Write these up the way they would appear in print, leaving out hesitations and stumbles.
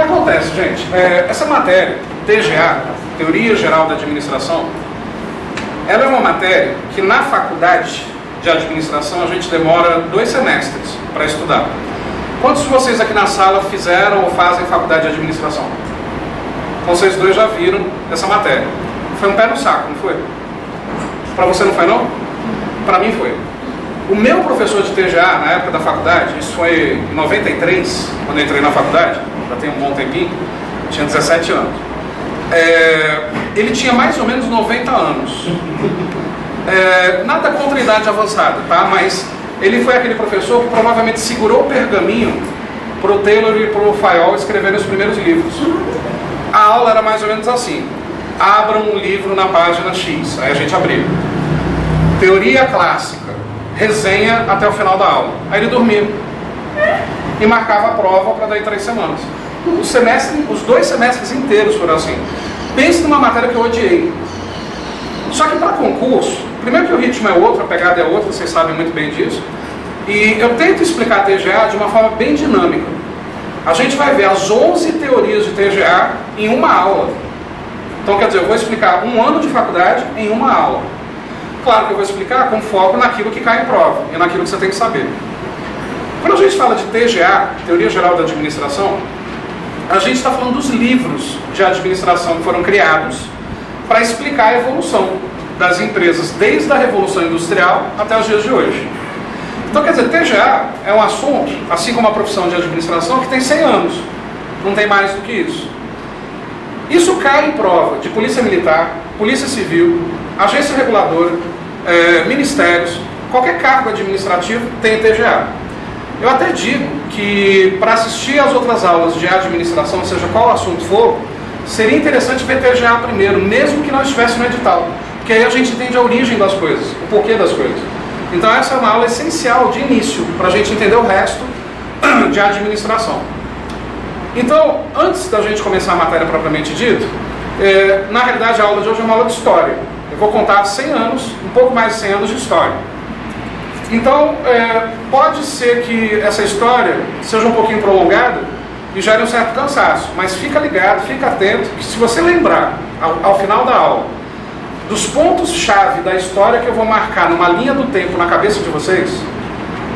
acontece, gente? Essa matéria, TGA, Teoria Geral da Administração, ela é uma matéria que na faculdade de administração a gente demora 2 semestres para estudar. Quantos de vocês aqui na sala fizeram ou fazem faculdade de administração? Então vocês dois já viram essa matéria. Foi um pé no saco, não foi? Para você não foi não? Para mim foi. O meu professor de TGA na época da faculdade, isso foi em 93, quando eu entrei na faculdade, já tem um bom tempinho, tinha 17 anos. Ele tinha mais ou menos 90 anos. Nada contra a idade avançada, tá? Mas ele foi aquele professor que provavelmente segurou o pergaminho para o Taylor e para o Fayol escreverem os primeiros livros. A aula era mais ou menos assim: abram um livro na página X, aí a gente abria. Teoria clássica, resenha até o final da aula. Aí ele dormia e marcava a prova para daí 3 semanas. Os 2 semestres inteiros foram assim. Pense numa matéria que eu odiei. Só que para concurso, primeiro que o ritmo é outro, a pegada é outra, vocês sabem muito bem disso. E eu tento explicar a TGA de uma forma bem dinâmica. A gente vai ver as 11 teorias de TGA em uma aula. Então, quer dizer, eu vou explicar 1 ano de faculdade em uma aula. Claro que eu vou explicar com foco naquilo que cai em prova e naquilo que você tem que saber. Quando a gente fala de TGA, Teoria Geral da Administração, a gente está falando dos livros de administração que foram criados para explicar a evolução das empresas desde a Revolução Industrial até os dias de hoje. Então, quer dizer, TGA é um assunto, assim como a profissão de administração, que tem 100 anos. Não tem mais do que isso. Isso cai em prova de Polícia Militar, Polícia Civil, Agência Reguladora, Ministérios, qualquer cargo administrativo tem TGA. Eu até digo que para assistir às outras aulas de administração, seja qual assunto for, seria interessante ver TGA primeiro, mesmo que não estivesse no edital, porque aí a gente entende a origem das coisas, o porquê das coisas. Então essa é uma aula essencial de início, para a gente entender o resto de administração. Então, antes da gente começar a matéria propriamente dita, na realidade a aula de hoje é uma aula de história. Eu vou contar 100 anos, um pouco mais de 100 anos de história. Então, pode ser que essa história seja um pouquinho prolongada e gere um certo cansaço, mas fica ligado, fica atento, que se você lembrar, ao final da aula, dos pontos-chave da história que eu vou marcar numa linha do tempo na cabeça de vocês,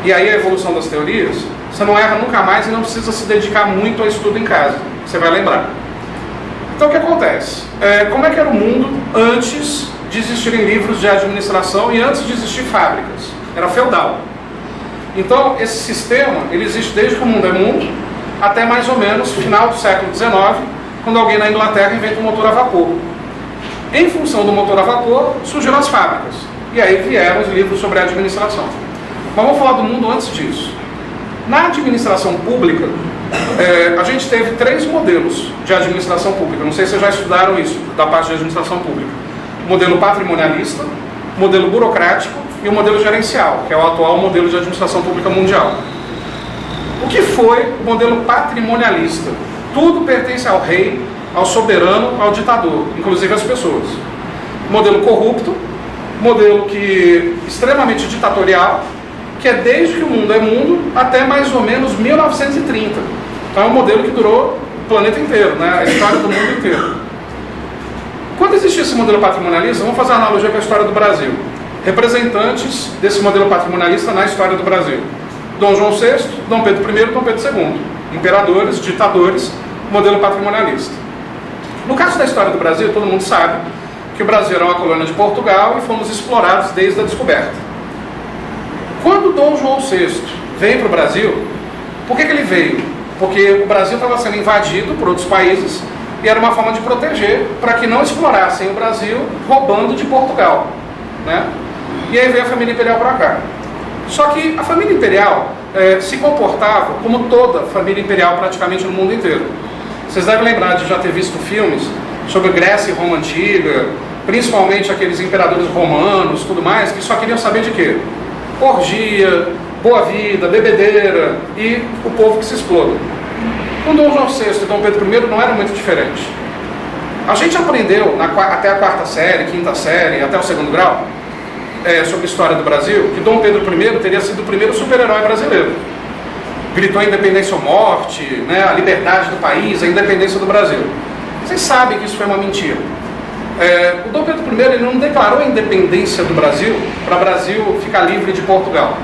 e aí a evolução das teorias, você não erra nunca mais e não precisa se dedicar muito ao estudo em casa, você vai lembrar. Então o que acontece? Como é que era o mundo antes de existirem livros de administração e antes de existir fábricas? Era feudal. Então esse sistema, ele existe desde que o mundo é mundo, até mais ou menos final do século XIX, quando alguém na Inglaterra inventa um motor a vapor. Em função do motor a vapor, surgiram as fábricas. E aí vieram os livros sobre a administração. Mas vamos falar do mundo antes disso. Na administração pública, a gente teve 3 modelos de administração pública. Não sei se vocês já estudaram isso, da parte de administração pública. O modelo patrimonialista, o modelo burocrático e o modelo gerencial, que é o atual modelo de administração pública mundial. O que foi o modelo patrimonialista? Tudo pertence ao rei, ao soberano, ao ditador, inclusive as pessoas. Modelo corrupto, modelo extremamente ditatorial, que é desde que o mundo é mundo até mais ou menos 1930. Então é um modelo que durou o planeta inteiro, né? A história do mundo inteiro. Quando existia esse modelo patrimonialista, vamos fazer uma analogia com a história do Brasil. Representantes desse modelo patrimonialista na história do Brasil: Dom João VI, Dom Pedro I e Dom Pedro II. Imperadores, ditadores, modelo patrimonialista. No caso da história do Brasil, todo mundo sabe que o Brasil era uma colônia de Portugal e fomos explorados desde a descoberta. Quando Dom João VI veio para o Brasil, por que ele veio? Porque o Brasil estava sendo invadido por outros países e era uma forma de proteger para que não explorassem o Brasil roubando de Portugal, né? E aí veio a família imperial para cá. Só que a família imperial se comportava como toda família imperial praticamente no mundo inteiro. Vocês devem lembrar de já ter visto filmes sobre Grécia e Roma Antiga, principalmente aqueles imperadores romanos, tudo mais, que só queriam saber de quê? Orgia, boa vida, bebedeira e o povo que se exploda. Com Dom João VI e Dom Pedro I não era muito diferente. A gente aprendeu até a 4ª série, 5ª série, até o 2º grau, sobre a história do Brasil, que Dom Pedro I teria sido o primeiro super-herói brasileiro. gritou independência ou morte, né, a liberdade do país, a independência do Brasil. Vocês sabem que isso foi uma mentira. O Dom Pedro I ele não declarou a independência do Brasil para o Brasil ficar livre de Portugal.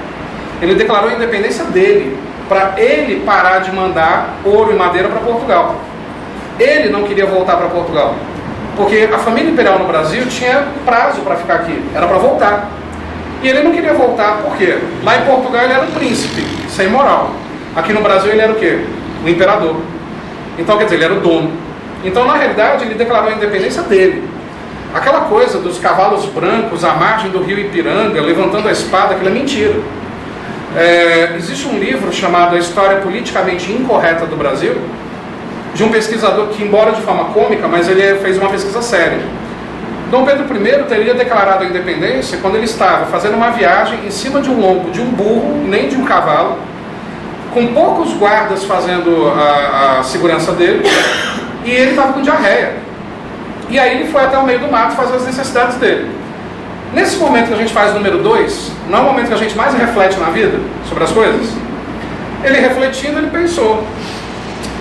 Ele declarou a independência dele, para ele parar de mandar ouro e madeira para Portugal. Ele não queria voltar para Portugal, porque a família imperial no Brasil tinha prazo para ficar aqui, era para voltar. E ele não queria voltar, por quê? Lá em Portugal ele era um príncipe, sem moral. Aqui no Brasil ele era o quê? O imperador. Então, quer dizer, ele era o dono. Então, na realidade, ele declarou a independência dele. Aquela coisa dos cavalos brancos à margem do rio Ipiranga, levantando a espada, aquilo é mentira. Existe um livro chamado A História Politicamente Incorreta do Brasil, de um pesquisador que, embora de forma cômica, mas ele fez uma pesquisa séria. Dom Pedro I teria declarado a independência quando ele estava fazendo uma viagem em cima de um lombo de um burro, nem de um cavalo, com poucos guardas fazendo a segurança dele, e ele estava com diarreia. E aí ele foi até o meio do mato fazer as necessidades dele. Nesse momento que a gente faz o número 2, não é o momento que a gente mais reflete na vida sobre as coisas? Ele refletindo, ele pensou: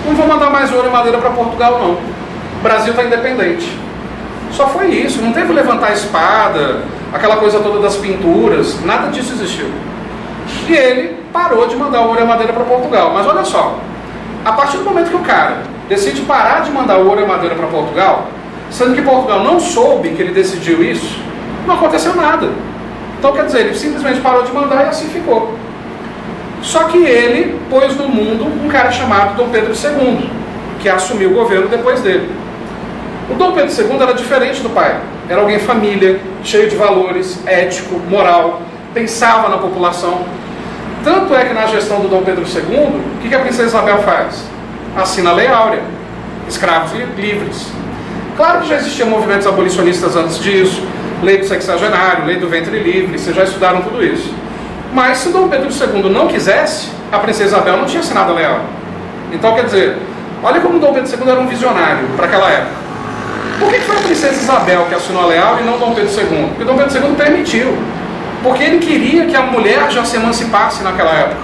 não vou mandar mais ouro e madeira para Portugal, não. O Brasil está independente. Só foi isso, não teve levantar a espada, aquela coisa toda das pinturas, nada disso existiu. E ele parou de mandar ouro e madeira para Portugal. Mas olha só, a partir do momento que o cara decide parar de mandar ouro e madeira para Portugal, sendo que Portugal não soube que ele decidiu isso, não aconteceu nada. Então, quer dizer, ele simplesmente parou de mandar e assim ficou. Só que ele pôs no mundo um cara chamado Dom Pedro II, que assumiu o governo depois dele. O Dom Pedro II era diferente do pai. Era alguém família, cheio de valores, ético, moral, pensava na população. Tanto é que na gestão do Dom Pedro II, o que a princesa Isabel faz? Assina a Lei Áurea, escravos livres. Claro que já existiam movimentos abolicionistas antes disso, lei do sexagenário, lei do ventre livre, vocês já estudaram tudo isso. Mas se Dom Pedro II não quisesse, a princesa Isabel não tinha assinado a Lei Áurea. Então, quer dizer, olha como Dom Pedro II era um visionário para aquela época. Por que foi a princesa Isabel que assinou a Lei Áurea e não Dom Pedro II? Porque Dom Pedro II permitiu. Porque ele queria que a mulher já se emancipasse naquela época.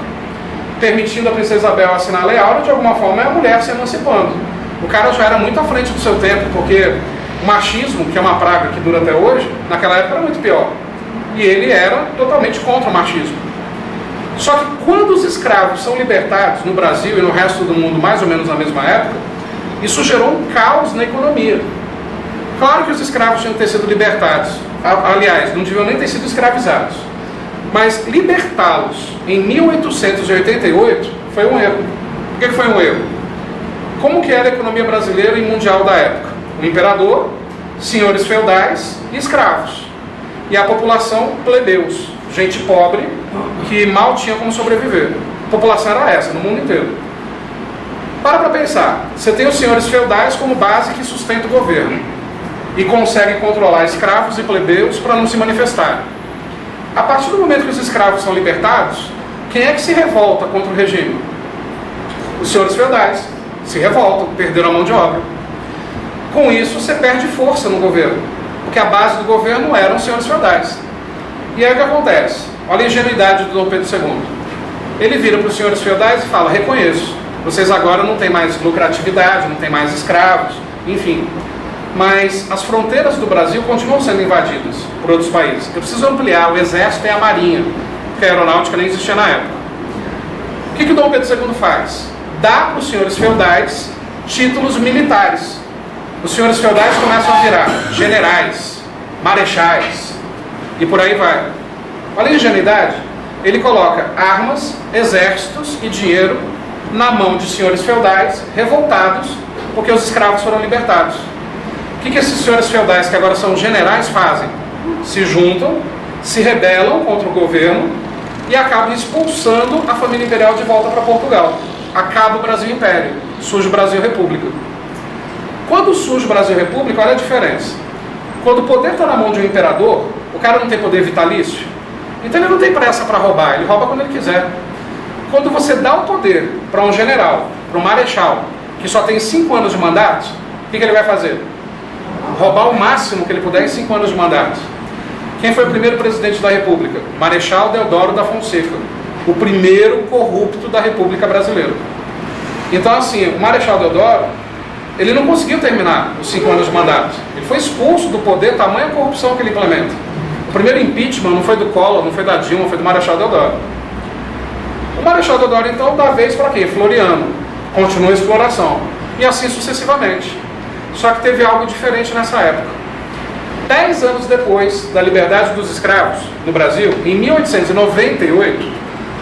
Permitindo a princesa Isabel assinar a Lei Áurea, de alguma forma é a mulher se emancipando. O cara já era muito à frente do seu tempo, porque o machismo, que é uma praga que dura até hoje, naquela época era muito pior. E ele era totalmente contra o machismo. Só que quando os escravos são libertados no Brasil e no resto do mundo, mais ou menos na mesma época, isso gerou um caos na economia. Claro que os escravos tinham que ter sido libertados. Aliás, não deviam nem ter sido escravizados. Mas libertá-los em 1888 foi um erro. Por que foi um erro? Como que era a economia brasileira e mundial da época? O imperador, senhores feudais e escravos. E a população, plebeus, gente pobre que mal tinha como sobreviver. A população era essa, no mundo inteiro. Para pensar, você tem os senhores feudais como base que sustenta o governo e consegue controlar escravos e plebeus para não se manifestarem. A partir do momento que os escravos são libertados, quem é que se revolta contra o regime? Os senhores feudais se revoltam, perderam a mão de obra. Com isso, você perde força no governo, porque a base do governo eram os senhores feudais. E aí o que acontece? Olha a ingenuidade do Dom Pedro II. Ele vira para os senhores feudais e fala: reconheço, vocês agora não têm mais lucratividade, não têm mais escravos, enfim. Mas as fronteiras do Brasil continuam sendo invadidas por outros países. Eu preciso ampliar o exército e a marinha, porque a aeronáutica nem existia na época. O que o Dom Pedro II faz? Dá para os senhores feudais títulos militares. Os senhores feudais começam a virar generais, marechais, e por aí vai. Olha a ingenuidade. Ele coloca armas, exércitos e dinheiro na mão de senhores feudais revoltados porque os escravos foram libertados. O que esses senhores feudais, que agora são generais, fazem? Se juntam, se rebelam contra o governo e acabam expulsando a família imperial de volta para Portugal. Acaba o Brasil Império, surge o Brasil República. Quando surge o Brasil República, olha a diferença. Quando o poder está na mão de um imperador, o cara não tem poder vitalício, então ele não tem pressa para roubar, ele rouba quando ele quiser. Quando você dá o poder para um general, para um marechal, que só tem 5 anos de mandato, o que ele vai fazer? Roubar o máximo que ele puder em 5 anos de mandato. Quem foi o primeiro presidente da República? Marechal Deodoro da Fonseca. o primeiro corrupto da República Brasileira. Então, assim, o Marechal Deodoro, ele não conseguiu terminar os 5 anos de mandato. Ele foi expulso do poder, tamanha a corrupção que ele implementa. O primeiro impeachment não foi do Collor, não foi da Dilma, foi do Marechal Deodoro. O Marechal Deodoro, então, dá vez para quem? Floriano. Continua a exploração. E assim sucessivamente. Só que teve algo diferente nessa época. 10 anos depois da liberdade dos escravos no Brasil, em 1898,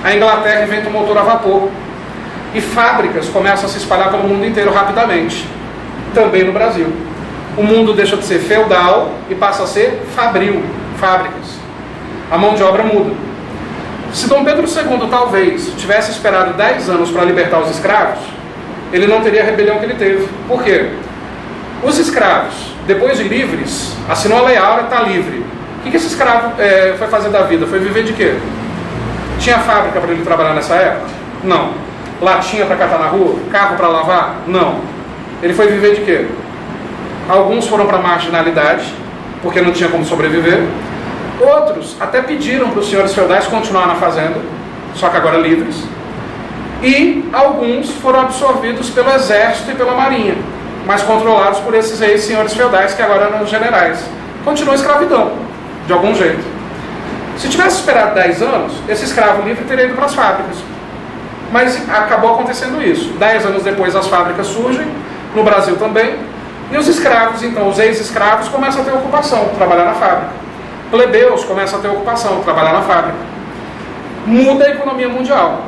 a Inglaterra inventa um motor a vapor. E fábricas começam a se espalhar pelo mundo inteiro rapidamente. Também no Brasil. O mundo deixa de ser feudal e passa a ser fabril. Fábricas. A mão de obra muda. Se Dom Pedro II talvez tivesse esperado 10 anos para libertar os escravos, ele não teria a rebelião que ele teve. Por quê? Os escravos, depois de livres, assinou a Lei Áurea, está livre. O que esse escravo foi fazer da vida? Foi viver de quê? Tinha fábrica para ele trabalhar nessa época? Não. Latinha para catar na rua? Carro para lavar? Não. Ele foi viver de quê? Alguns foram para a marginalidade, porque não tinha como sobreviver. Outros até pediram para os senhores feudais continuar na fazenda, só que agora livres. E alguns foram absorvidos pelo exército e pela marinha, mas controlados por esses reis senhores feudais que agora eram os Continua a escravidão, de algum jeito. Se tivesse esperado 10 anos, esse escravo livre teria ido para as fábricas. Mas acabou acontecendo isso. 10 anos depois as fábricas surgem, no Brasil também, e os escravos, então, os ex-escravos começam a ter ocupação, trabalhar na fábrica. Plebeus começam a ter ocupação, trabalhar na fábrica. Muda a economia mundial.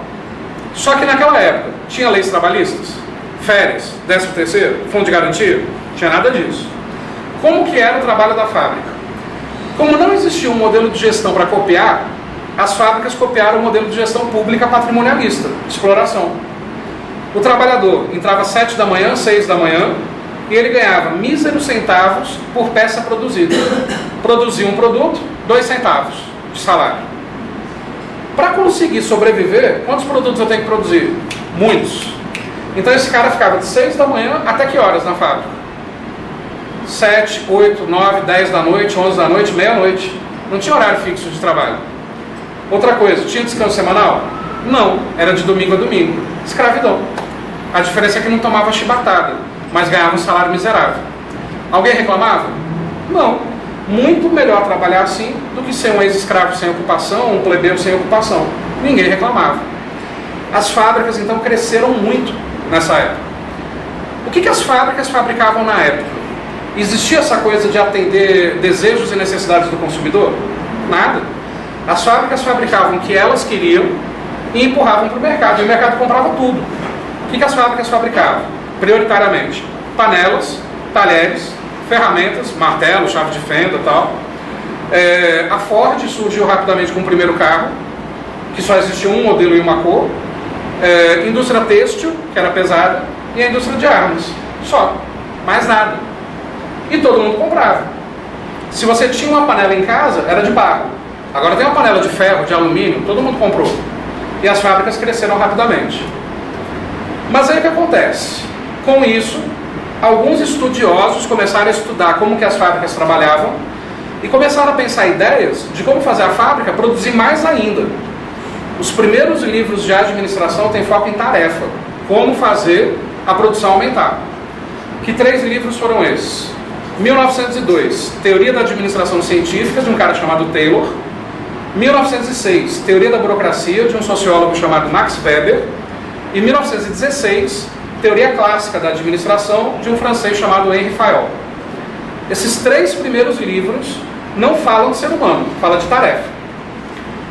Só que naquela época, tinha leis trabalhistas, férias, 13º, fundo de garantia, não tinha nada disso. Como que era o trabalho da fábrica? Como não existia um modelo de gestão para copiar, as fábricas copiaram o modelo de gestão pública patrimonialista, exploração. O trabalhador entrava às 7 da manhã, 6 da manhã, e ele ganhava míseros centavos por peça produzida. Produzia um produto, 2 centavos de salário. Para conseguir sobreviver, quantos produtos eu tenho que produzir? Muitos. Então esse cara ficava de 6 da manhã até que horas na fábrica? 7, 8, 9, 10 da noite, 11 da noite, meia-noite. Não tinha horário fixo de trabalho. Outra coisa, tinha descanso semanal? Não, era de domingo a domingo. Escravidão. A diferença é que não tomava chibatada, mas ganhava um salário miserável. Alguém reclamava? Não. Muito melhor trabalhar assim do que ser um ex-escravo sem ocupação, um plebeu sem ocupação. Ninguém reclamava. As fábricas, então, cresceram muito nessa época. O que as fábricas fabricavam na época? Existia essa coisa de atender desejos e necessidades do consumidor? Nada. As fábricas fabricavam o que elas queriam e empurravam para o mercado. E o mercado comprava tudo. O que as fábricas fabricavam? Prioritariamente, panelas, talheres, ferramentas, martelo, chave de fenda e tal. A Ford surgiu rapidamente com o primeiro carro, que só existia um modelo e uma cor. Indústria têxtil, que era pesada, e a indústria de armas. Só. Mais nada. E todo mundo comprava. Se você tinha uma panela em casa, era de barro. Agora tem uma panela de ferro, de alumínio, todo mundo comprou. E as fábricas cresceram rapidamente. Mas aí o que acontece? Com isso, alguns estudiosos começaram a estudar como que as fábricas trabalhavam e começaram a pensar ideias de como fazer a fábrica produzir mais ainda. Os primeiros livros de administração têm foco em tarefa, como fazer a produção aumentar. Que 3 livros foram esses? 1902, Teoria da Administração Científica, de um cara chamado Taylor. 1906, Teoria da Burocracia, de um sociólogo chamado Max Weber. E 1916, Teoria Clássica da Administração, de um francês chamado Henri Fayol. Esses 3 primeiros livros não falam de ser humano, falam de tarefa.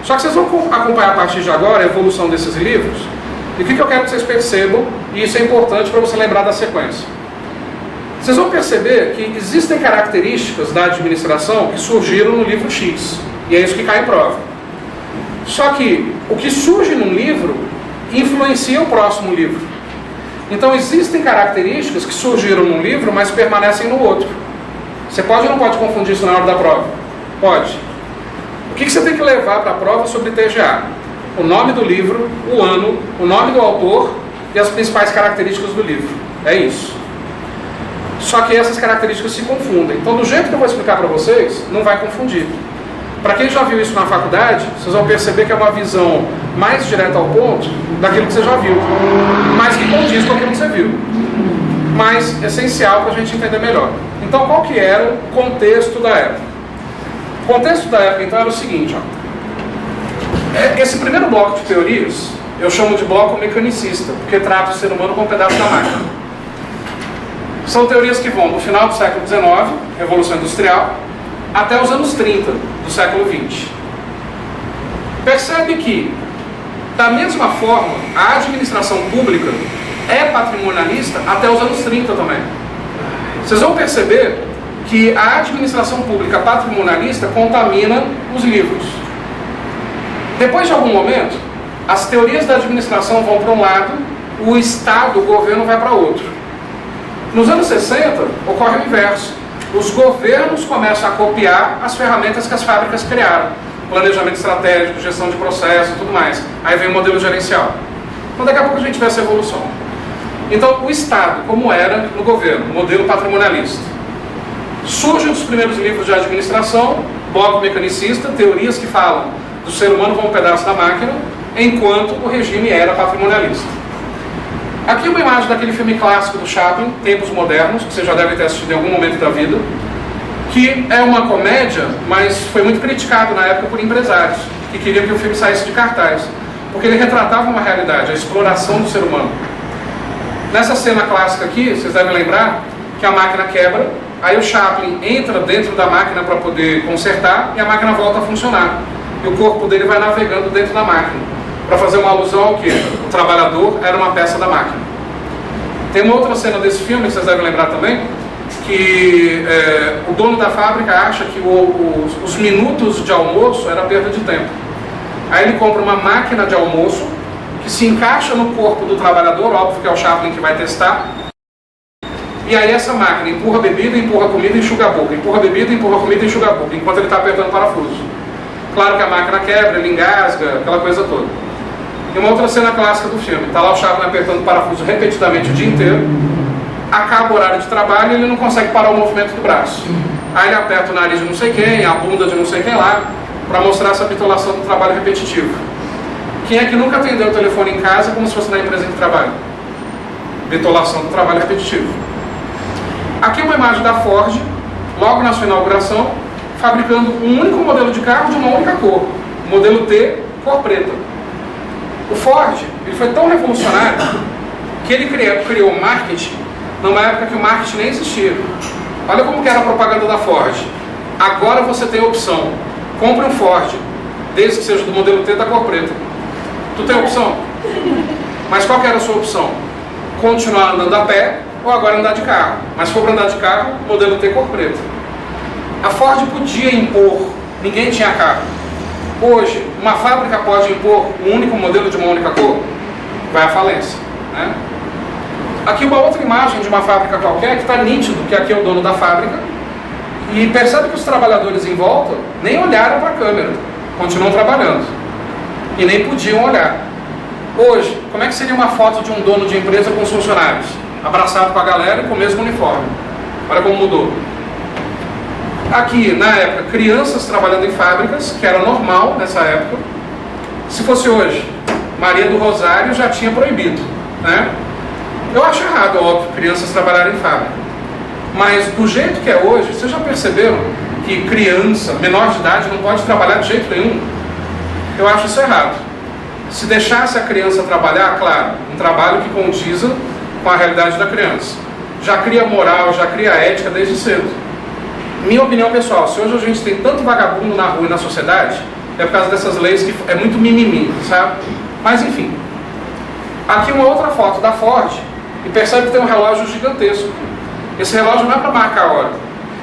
Só que vocês vão acompanhar a partir de agora a evolução desses livros. E o que eu quero que vocês percebam, e isso é importante para você lembrar da sequência. Vocês vão perceber que existem características da administração que surgiram no livro X. E é isso que cai em prova. Só que o que surge num livro influencia o próximo livro. Então existem características que surgiram num livro, mas permanecem no outro. Você pode ou não pode confundir isso na hora da prova? Pode. O que você tem que levar para a prova sobre TGA? O nome do livro, o ano, o nome do autor e as principais características do livro. É isso. Só que essas características se confundem. Então, do jeito que eu vou explicar para vocês, não vai confundir. Para quem já viu isso na faculdade, vocês vão perceber que é uma visão mais direta ao ponto daquilo que você já viu, mas que condiz com aquilo que você viu, mas essencial para a gente entender melhor. Então, qual que era o contexto da época? O contexto da época, então, era o seguinte, ó. Esse primeiro bloco de teorias, eu chamo de bloco mecanicista, porque trata o ser humano como um pedaço da máquina. São teorias que vão do final do século XIX, Revolução Industrial, até os anos 30 do século XX. Percebe que, da mesma forma, a administração pública é patrimonialista até os anos 30 também. Vocês vão perceber que a administração pública patrimonialista contamina os livros. Depois de algum momento, as teorias da administração vão para um lado, o Estado, o governo, vai para outro. Nos anos 60, ocorre o inverso. Os governos começam a copiar as ferramentas que as fábricas criaram. Planejamento estratégico, gestão de processo e tudo mais. Aí vem o modelo gerencial. Então daqui a pouco a gente vê essa evolução. Então o Estado, como era no governo, modelo patrimonialista. Surgem os primeiros livros de administração, bloco mecanicista, teorias que falam do ser humano como um pedaço da máquina, enquanto o regime era patrimonialista. Aqui uma imagem daquele filme clássico do Chaplin, Tempos Modernos, que você já deve ter assistido em algum momento da vida, que é uma comédia, mas foi muito criticado na época por empresários, que queriam que o filme saísse de cartaz, porque ele retratava uma realidade, a exploração do ser humano. Nessa cena clássica aqui, vocês devem lembrar que a máquina quebra, aí o Chaplin entra dentro da máquina para poder consertar e a máquina volta a funcionar. E o corpo dele vai navegando dentro da máquina, para fazer uma alusão ao que? O trabalhador era uma peça da máquina. Tem uma outra cena desse filme, que vocês devem lembrar também, que o dono da fábrica acha que os minutos de almoço era perda de tempo. Aí ele compra uma máquina de almoço, que se encaixa no corpo do trabalhador, óbvio que é o Chaplin que vai testar, e aí essa máquina empurra a bebida, empurra a comida e enxuga a boca, empurra a bebida, empurra a comida e enxuga a boca, enquanto ele está apertando o parafuso. Claro que a máquina quebra, ele engasga, aquela coisa toda. E uma outra cena clássica do filme, está lá o Chaplin apertando o parafuso repetidamente o dia inteiro, acaba o horário de trabalho e ele não consegue parar o movimento do braço. Aí ele aperta o nariz de não sei quem, a bunda de não sei quem lá, para mostrar essa bitolação do trabalho repetitivo. Quem é que nunca atendeu o telefone em casa como se fosse na empresa em que trabalha? Bitolação do trabalho repetitivo. Aqui uma imagem da Ford, logo na sua inauguração, fabricando um único modelo de carro de uma única cor, modelo T, cor preta. O Ford, ele foi tão revolucionário que ele criou marketing numa época que o marketing nem existia. Olha como que era a propaganda da Ford. Agora você tem a opção, compre um Ford, desde que seja do modelo T da cor preta. Tu tem opção? Mas qual que era a sua opção? Continuar andando a pé ou agora andar de carro? Mas se for para andar de carro, modelo T cor preta. A Ford podia impor, ninguém tinha carro. Hoje, uma fábrica pode impor um único modelo de uma única cor? Vai à falência, né? Aqui uma outra imagem de uma fábrica qualquer que está nítido que aqui é o dono da fábrica e percebe que os trabalhadores em volta nem olharam para a câmera, continuam trabalhando e nem podiam olhar. Hoje, como é que seria uma foto de um dono de empresa com os funcionários? Abraçado com a galera e com o mesmo uniforme. Olha como mudou. Aqui, na época, crianças trabalhando em fábricas, que era normal nessa época. Se fosse hoje, Maria do Rosário já tinha proibido, né? Eu acho errado, óbvio, crianças trabalharem em fábrica. Mas do jeito que é hoje, vocês já perceberam que criança, menor de idade, não pode trabalhar de jeito nenhum? Eu acho isso errado. Se deixasse a criança trabalhar, claro, um trabalho que condiza com a realidade da criança. Já cria moral, já cria ética desde cedo. Minha opinião pessoal, se hoje a gente tem tanto vagabundo na rua e na sociedade, é por causa dessas leis que é muito mimimi, sabe? Mas enfim. Aqui uma outra foto da Ford, e percebe que tem um relógio gigantesco. Esse relógio não é para marcar a hora.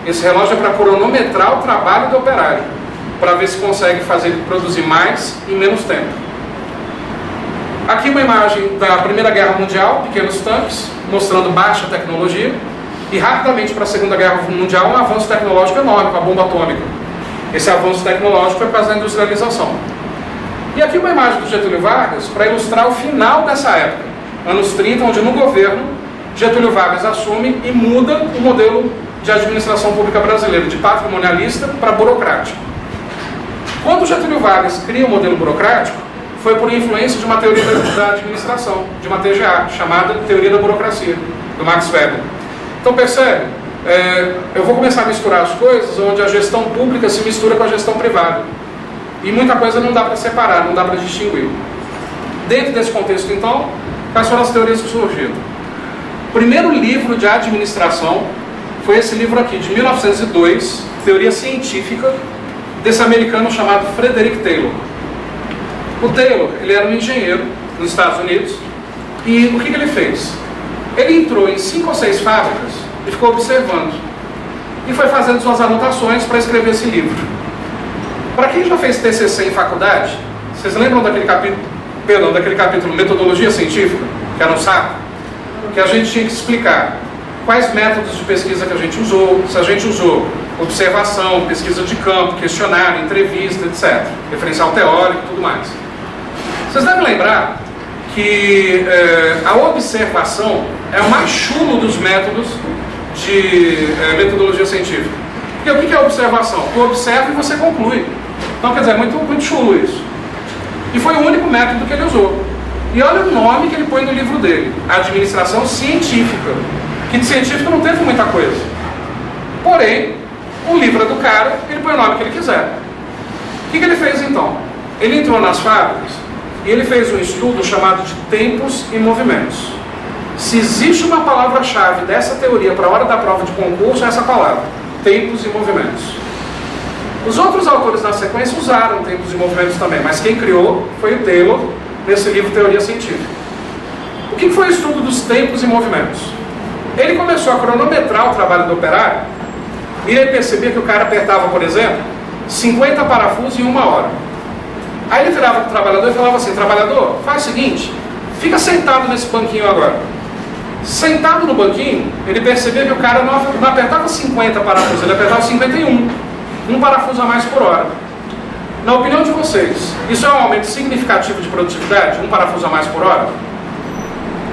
Esse relógio é para cronometrar o trabalho do operário, para ver se consegue fazer ele produzir mais em menos tempo. Aqui uma imagem da Primeira Guerra Mundial, pequenos tanques, mostrando baixa tecnologia. E rapidamente para a Segunda Guerra Mundial um avanço tecnológico enorme com a bomba atômica. Esse avanço tecnológico foi por causa da industrialização. E aqui uma imagem do Getúlio Vargas para ilustrar o final dessa época, anos 30, onde no governo Getúlio Vargas assume e muda o modelo de administração pública brasileira, de patrimonialista para burocrático. Quando o Getúlio Vargas cria o modelo burocrático, foi por influência de uma teoria da administração, de uma TGA, chamada Teoria da Burocracia, do Max Weber. Então percebe, eu vou começar a misturar as coisas onde a gestão pública se mistura com a gestão privada. E muita coisa não dá para separar, não dá para distinguir. Dentro desse contexto, então, quais foram as teorias que surgiram? O primeiro livro de administração foi esse livro aqui, de 1902, Teoria Científica, desse americano chamado Frederick Taylor. O Taylor, ele era um engenheiro nos Estados Unidos, e o que ele fez? Ele entrou em 5 ou 6 fábricas e ficou observando. E foi fazendo suas anotações para escrever esse livro. Para quem já fez TCC em faculdade, vocês lembram daquele capítulo Metodologia Científica, que era no SAP? Que a gente tinha que explicar quais métodos de pesquisa que a gente usou, se a gente usou observação, pesquisa de campo, questionário, entrevista, etc. Referencial teórico e tudo mais. Vocês devem lembrar que a observação é o mais chulo dos métodos de metodologia científica. Porque o que é observação? Tu observa e você conclui. Então, quer dizer, é muito chulo isso. E foi o único método que ele usou. E olha o nome que ele põe no livro dele, Administração Científica. Que de científico não teve muita coisa. Porém, o livro é do cara, ele põe o nome que ele quiser. O que ele fez então? Ele entrou nas fábricas e ele fez um estudo chamado de tempos e movimentos. Se existe uma palavra-chave dessa teoria para a hora da prova de concurso, é essa palavra, tempos e movimentos. Os outros autores na sequência usaram tempos e movimentos também, mas quem criou foi o Taylor, nesse livro Teoria Científica. O que foi o estudo dos tempos e movimentos? Ele começou a cronometrar o trabalho do operário e ele percebia que o cara apertava, por exemplo, 50 parafusos em 1 hora. Aí ele virava para o trabalhador e falava assim: trabalhador, faz o seguinte, fica sentado nesse banquinho agora. Sentado no banquinho, ele percebia que o cara não apertava 50 parafusos, ele apertava 51, 1 parafuso a mais por hora. Na opinião de vocês, isso é um aumento significativo de produtividade? 1 parafuso a mais por hora?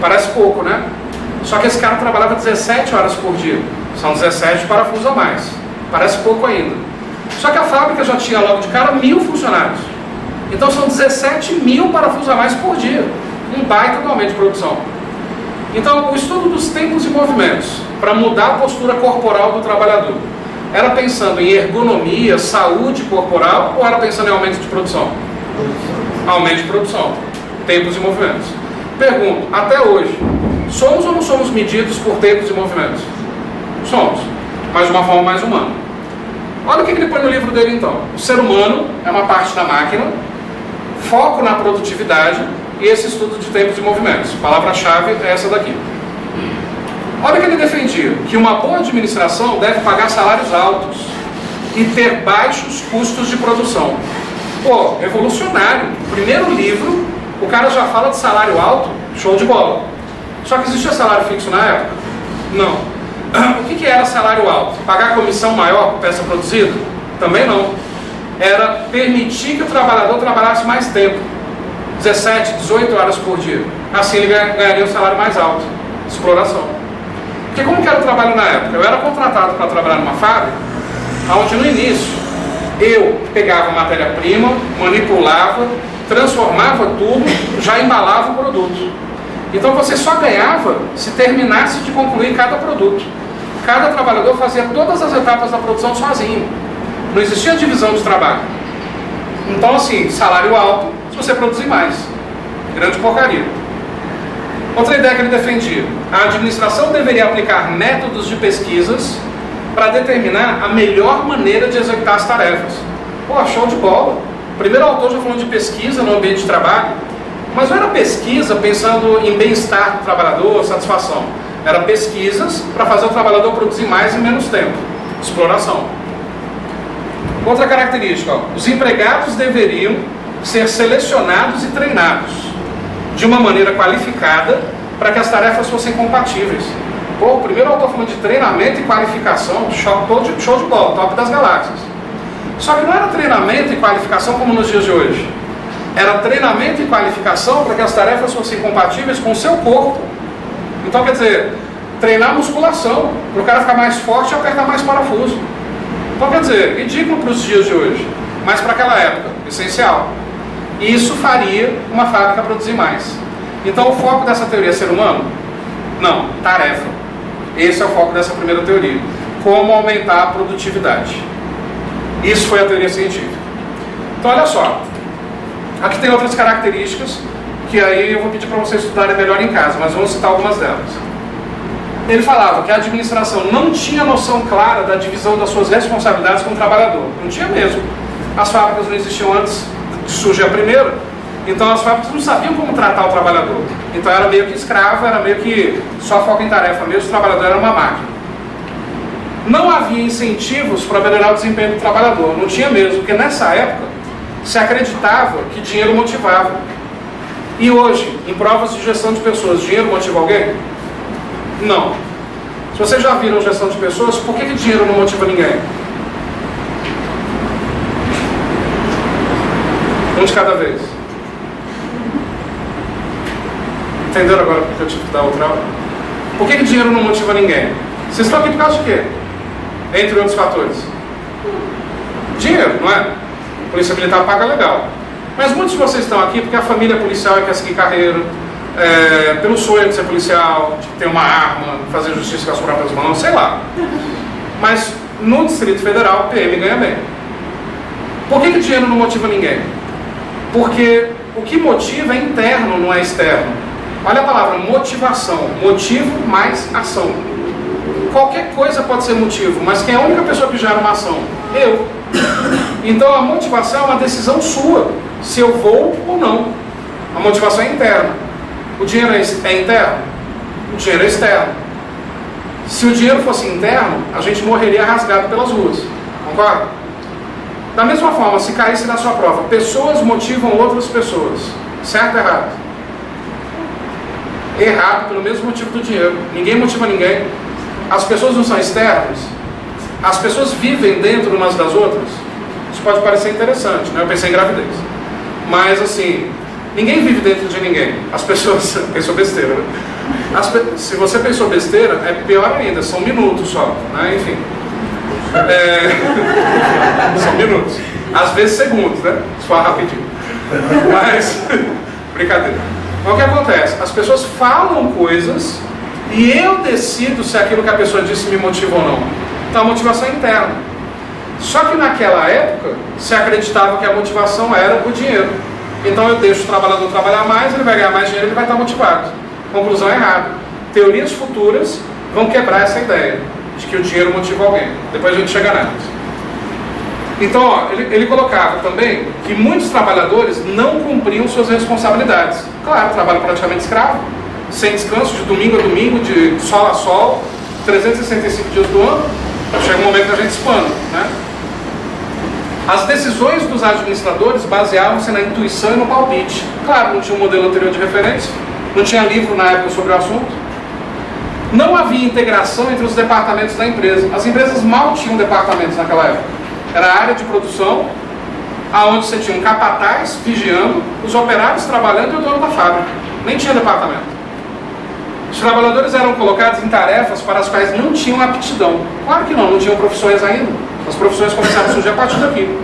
Parece pouco, né? Só que esse cara trabalhava 17 horas por dia. São 17 parafusos a mais. Parece pouco ainda. Só que a fábrica já tinha logo de cara 1.000 funcionários. Então são 17.000 parafusos a mais por dia. Um baita do aumento de produção. Então o estudo dos tempos e movimentos, para mudar a postura corporal do trabalhador, era pensando em ergonomia, saúde corporal, ou era pensando em aumento de produção? Aumento de produção. Tempos e movimentos. Pergunto, até hoje, somos ou não somos medidos por tempos e movimentos? Somos, mas de uma forma mais humana. Olha o que ele põe no livro dele então. O ser humano é uma parte da máquina, foco na produtividade e esse estudo de tempos e movimentos. Palavra-chave é essa daqui. Olha o que ele defendia, que uma boa administração deve pagar salários altos e ter baixos custos de produção. Pô, revolucionário. Primeiro livro, o cara já fala de salário alto, show de bola. Só que existia salário fixo na época? Não. O que era salário alto? Pagar comissão maior por peça produzida? Também não. Era permitir que o trabalhador trabalhasse mais tempo. 17, 18 horas por dia. Assim ele ganharia um salário mais alto. Exploração. Porque como que era o trabalho na época? Eu era contratado para trabalhar numa fábrica, onde no início eu pegava matéria-prima, manipulava, transformava tudo, já embalava o produto. Então você só ganhava se terminasse de concluir cada produto. Cada trabalhador fazia todas as etapas da produção sozinho. Não existia divisão de trabalho. Então assim, salário alto se você produzir mais. Grande porcaria. Outra ideia que ele defendia: a administração deveria aplicar métodos de pesquisas para determinar a melhor maneira de executar as tarefas. Pô, show de bola. O primeiro autor já falou de pesquisa no ambiente de trabalho, mas não era pesquisa pensando em bem-estar do trabalhador, satisfação. Era pesquisas para fazer o trabalhador produzir mais em menos tempo. Exploração. Outra característica, ó, os empregados deveriam ser selecionados e treinados de uma maneira qualificada para que as tarefas fossem compatíveis. Pô, o primeiro autor falando de treinamento e qualificação, show de bola, top das galáxias. Só que não era treinamento e qualificação como nos dias de hoje. Era treinamento e qualificação para que as tarefas fossem compatíveis com o seu corpo. Então, quer dizer, treinar musculação, para o cara ficar mais forte e apertar mais parafuso. Então, quer dizer, ridículo para os dias de hoje. mas para aquela época, essencial. E isso faria uma fábrica produzir mais. Então o foco dessa teoria é ser humano? Não, tarefa. Esse é o foco dessa primeira teoria. Como aumentar a produtividade. Isso foi a teoria científica. Então olha só, aqui tem outras características que aí eu vou pedir para vocês estudarem melhor em casa, mas vamos citar algumas delas. Ele falava que a administração não tinha noção clara da divisão das suas responsabilidades com o trabalhador. Não tinha mesmo. As fábricas não existiam antes de surgir a primeira, então as fábricas não sabiam como tratar o trabalhador. Então era meio que escravo, era meio que só foco em tarefa mesmo, o trabalhador era uma máquina. Não havia incentivos para melhorar o desempenho do trabalhador, não tinha mesmo, porque nessa época se acreditava que dinheiro motivava. E hoje, em provas de gestão de pessoas, dinheiro motiva alguém? Não. Se vocês já viram gestão de pessoas, por que dinheiro não motiva ninguém? Um de cada vez. Entenderam agora porque eu tive que dar outra aula? Por que dinheiro não motiva ninguém? Vocês estão aqui por causa de quê? Entre outros fatores. Dinheiro, não é? Polícia Militar paga legal. Mas muitos de vocês estão aqui porque a família policial quer seguir carreira, pelo sonho de ser policial, de ter uma arma, fazer justiça com as próprias mãos, sei lá. Mas no Distrito Federal, o PM ganha bem. Por que dinheiro não motiva ninguém? Porque o que motiva é interno, não é externo. Olha a palavra motivação. Motivo mais ação. Qualquer coisa pode ser motivo, mas quem é a única pessoa que gera uma ação? Eu. Então a motivação é uma decisão sua, se eu vou ou não. A motivação é interna. O dinheiro é interno? O dinheiro é externo. Se o dinheiro fosse interno, a gente morreria rasgado pelas ruas. Concorda? Da mesma forma, se caísse na sua prova, pessoas motivam outras pessoas. Certo ou errado? Errado pelo mesmo motivo do dinheiro. Ninguém motiva ninguém. As pessoas não são externas. As pessoas vivem dentro umas das outras. Isso pode parecer interessante, né? Eu pensei em gravidez. Mas assim, ninguém vive dentro de ninguém. As pessoas... Pensou besteira, né? Se você pensou besteira, é pior ainda. São minutos só, né? Enfim. São minutos. Às vezes segundos, né? Se for rapidinho. Mas... Brincadeira. Mas o que acontece? As pessoas falam coisas e eu decido se aquilo que a pessoa disse me motiva ou não. Então a motivação é interna. Só que naquela época se acreditava que a motivação era o dinheiro. Então eu deixo o trabalhador trabalhar mais, ele vai ganhar mais dinheiro, ele vai estar motivado. Conclusão errada. Teorias futuras vão quebrar essa ideia de que o dinheiro motiva alguém. Depois a gente chega nelas. Então, ó, ele colocava também que muitos trabalhadores não cumpriam suas responsabilidades. Claro, trabalho praticamente escravo, sem descanso, de domingo a domingo, de sol a sol, 365 dias do ano. Chega um momento que a gente espana, né? As decisões dos administradores baseavam-se na intuição e no palpite. Claro, não tinha um modelo anterior de referência, não tinha livro na época sobre o assunto. Não havia integração entre os departamentos da empresa. As empresas mal tinham departamentos naquela época. Era a área de produção, aonde você tinha um capataz vigiando, os operários trabalhando e o dono da fábrica. Nem tinha departamento. Os trabalhadores eram colocados em tarefas para as quais não tinham aptidão. Claro que não tinham profissões ainda. As profissões começaram a surgir a partir daqui.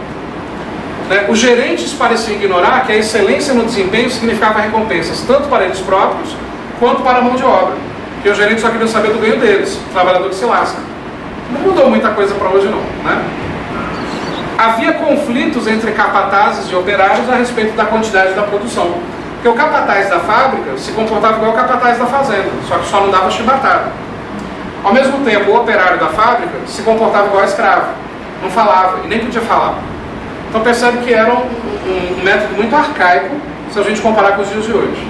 Os gerentes pareciam ignorar que a excelência no desempenho significava recompensas, tanto para eles próprios, quanto para a mão de obra. Porque os gerentes só queriam saber do ganho deles, o trabalhador que se lasca. Não mudou muita coisa para hoje não, né? Havia conflitos entre capatazes e operários a respeito da quantidade da produção. Porque o capataz da fábrica se comportava igual o capataz da fazenda, só que só não dava chibatada. Ao mesmo tempo, o operário da fábrica se comportava igual escravo, não falava e nem podia falar. Então percebe que era um método muito arcaico se a gente comparar com os dias de hoje.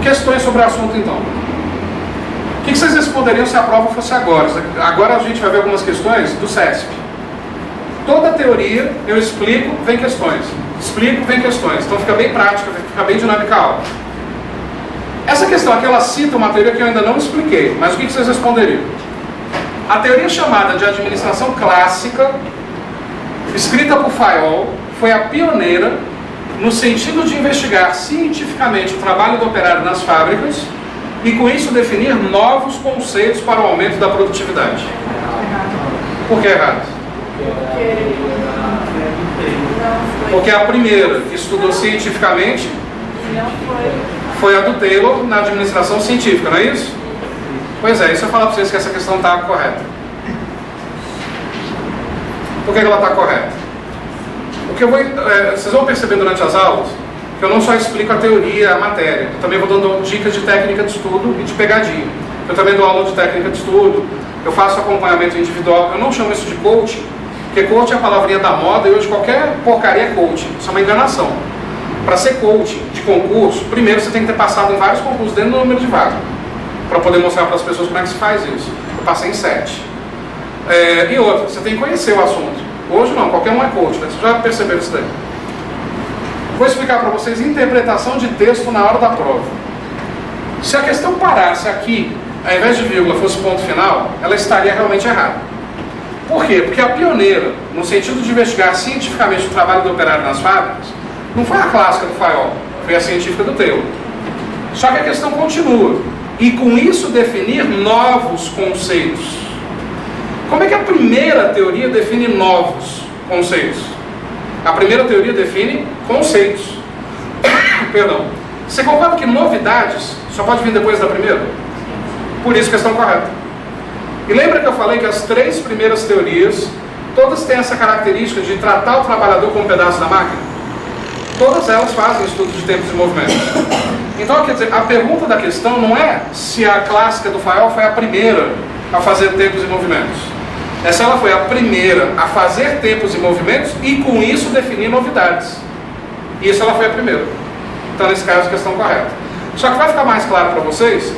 Questões sobre o assunto então. O que vocês responderiam se a prova fosse agora? Agora a gente vai ver algumas questões do CESP. Toda teoria eu explico, vem questões. Explico, vem questões. Então fica bem prática, fica bem dinâmica a aula. Essa questão aqui, ela cita uma teoria que eu ainda não expliquei, mas o que vocês responderiam? A teoria chamada de administração clássica, escrita por Fayol, foi a pioneira no sentido de investigar cientificamente o trabalho do operário nas fábricas e com isso definir novos conceitos para o aumento da produtividade. Por que errado? Porque a primeira que estudou cientificamente foi a do Taylor na administração científica, não é isso? Pois é, isso eu falo para vocês que essa questão está correta. Por que ela está correta? Porque vocês vão perceber durante as aulas que eu não só explico a teoria, a matéria, eu também vou dando dicas de técnica de estudo e de pegadinha. Eu também dou aula de técnica de estudo, eu faço acompanhamento individual. Eu não chamo isso de coaching, porque coaching é a palavrinha da moda e hoje qualquer porcaria é coaching. Isso é uma enganação. Para ser coaching de concurso, primeiro você tem que ter passado em vários concursos dentro do número de vaga, para poder mostrar para as pessoas como é que se faz isso. Eu passei em 7. E outra, você tem que conhecer o assunto. Hoje não, qualquer um é coach, né? Vocês já perceberam isso daí. Vou explicar para vocês interpretação de texto na hora da prova. Se a questão parasse aqui, ao invés de vírgula fosse ponto final, ela estaria realmente errada. Por quê? Porque a pioneira, no sentido de investigar cientificamente o trabalho do operário nas fábricas, não foi a clássica do Fayol, foi a científica do Taylor. Só que a questão continua. E com isso definir novos conceitos. Como é que a primeira teoria define novos conceitos? A primeira teoria define conceitos. Perdão. Você concorda que novidades só pode vir depois da primeira? Por isso que estão corretas. E lembra que eu falei que as 3 primeiras teorias, todas têm essa característica de tratar o trabalhador como um pedaço da máquina? Todas elas fazem estudos de tempos e movimentos. Então, quer dizer, a pergunta da questão não é se a clássica do Fayol foi a primeira a fazer tempos e movimentos. Essa ela foi a primeira a fazer tempos e movimentos e com isso definir novidades. Isso ela foi a primeira. Então, nesse caso, a questão correta. Só que vai ficar mais claro para vocês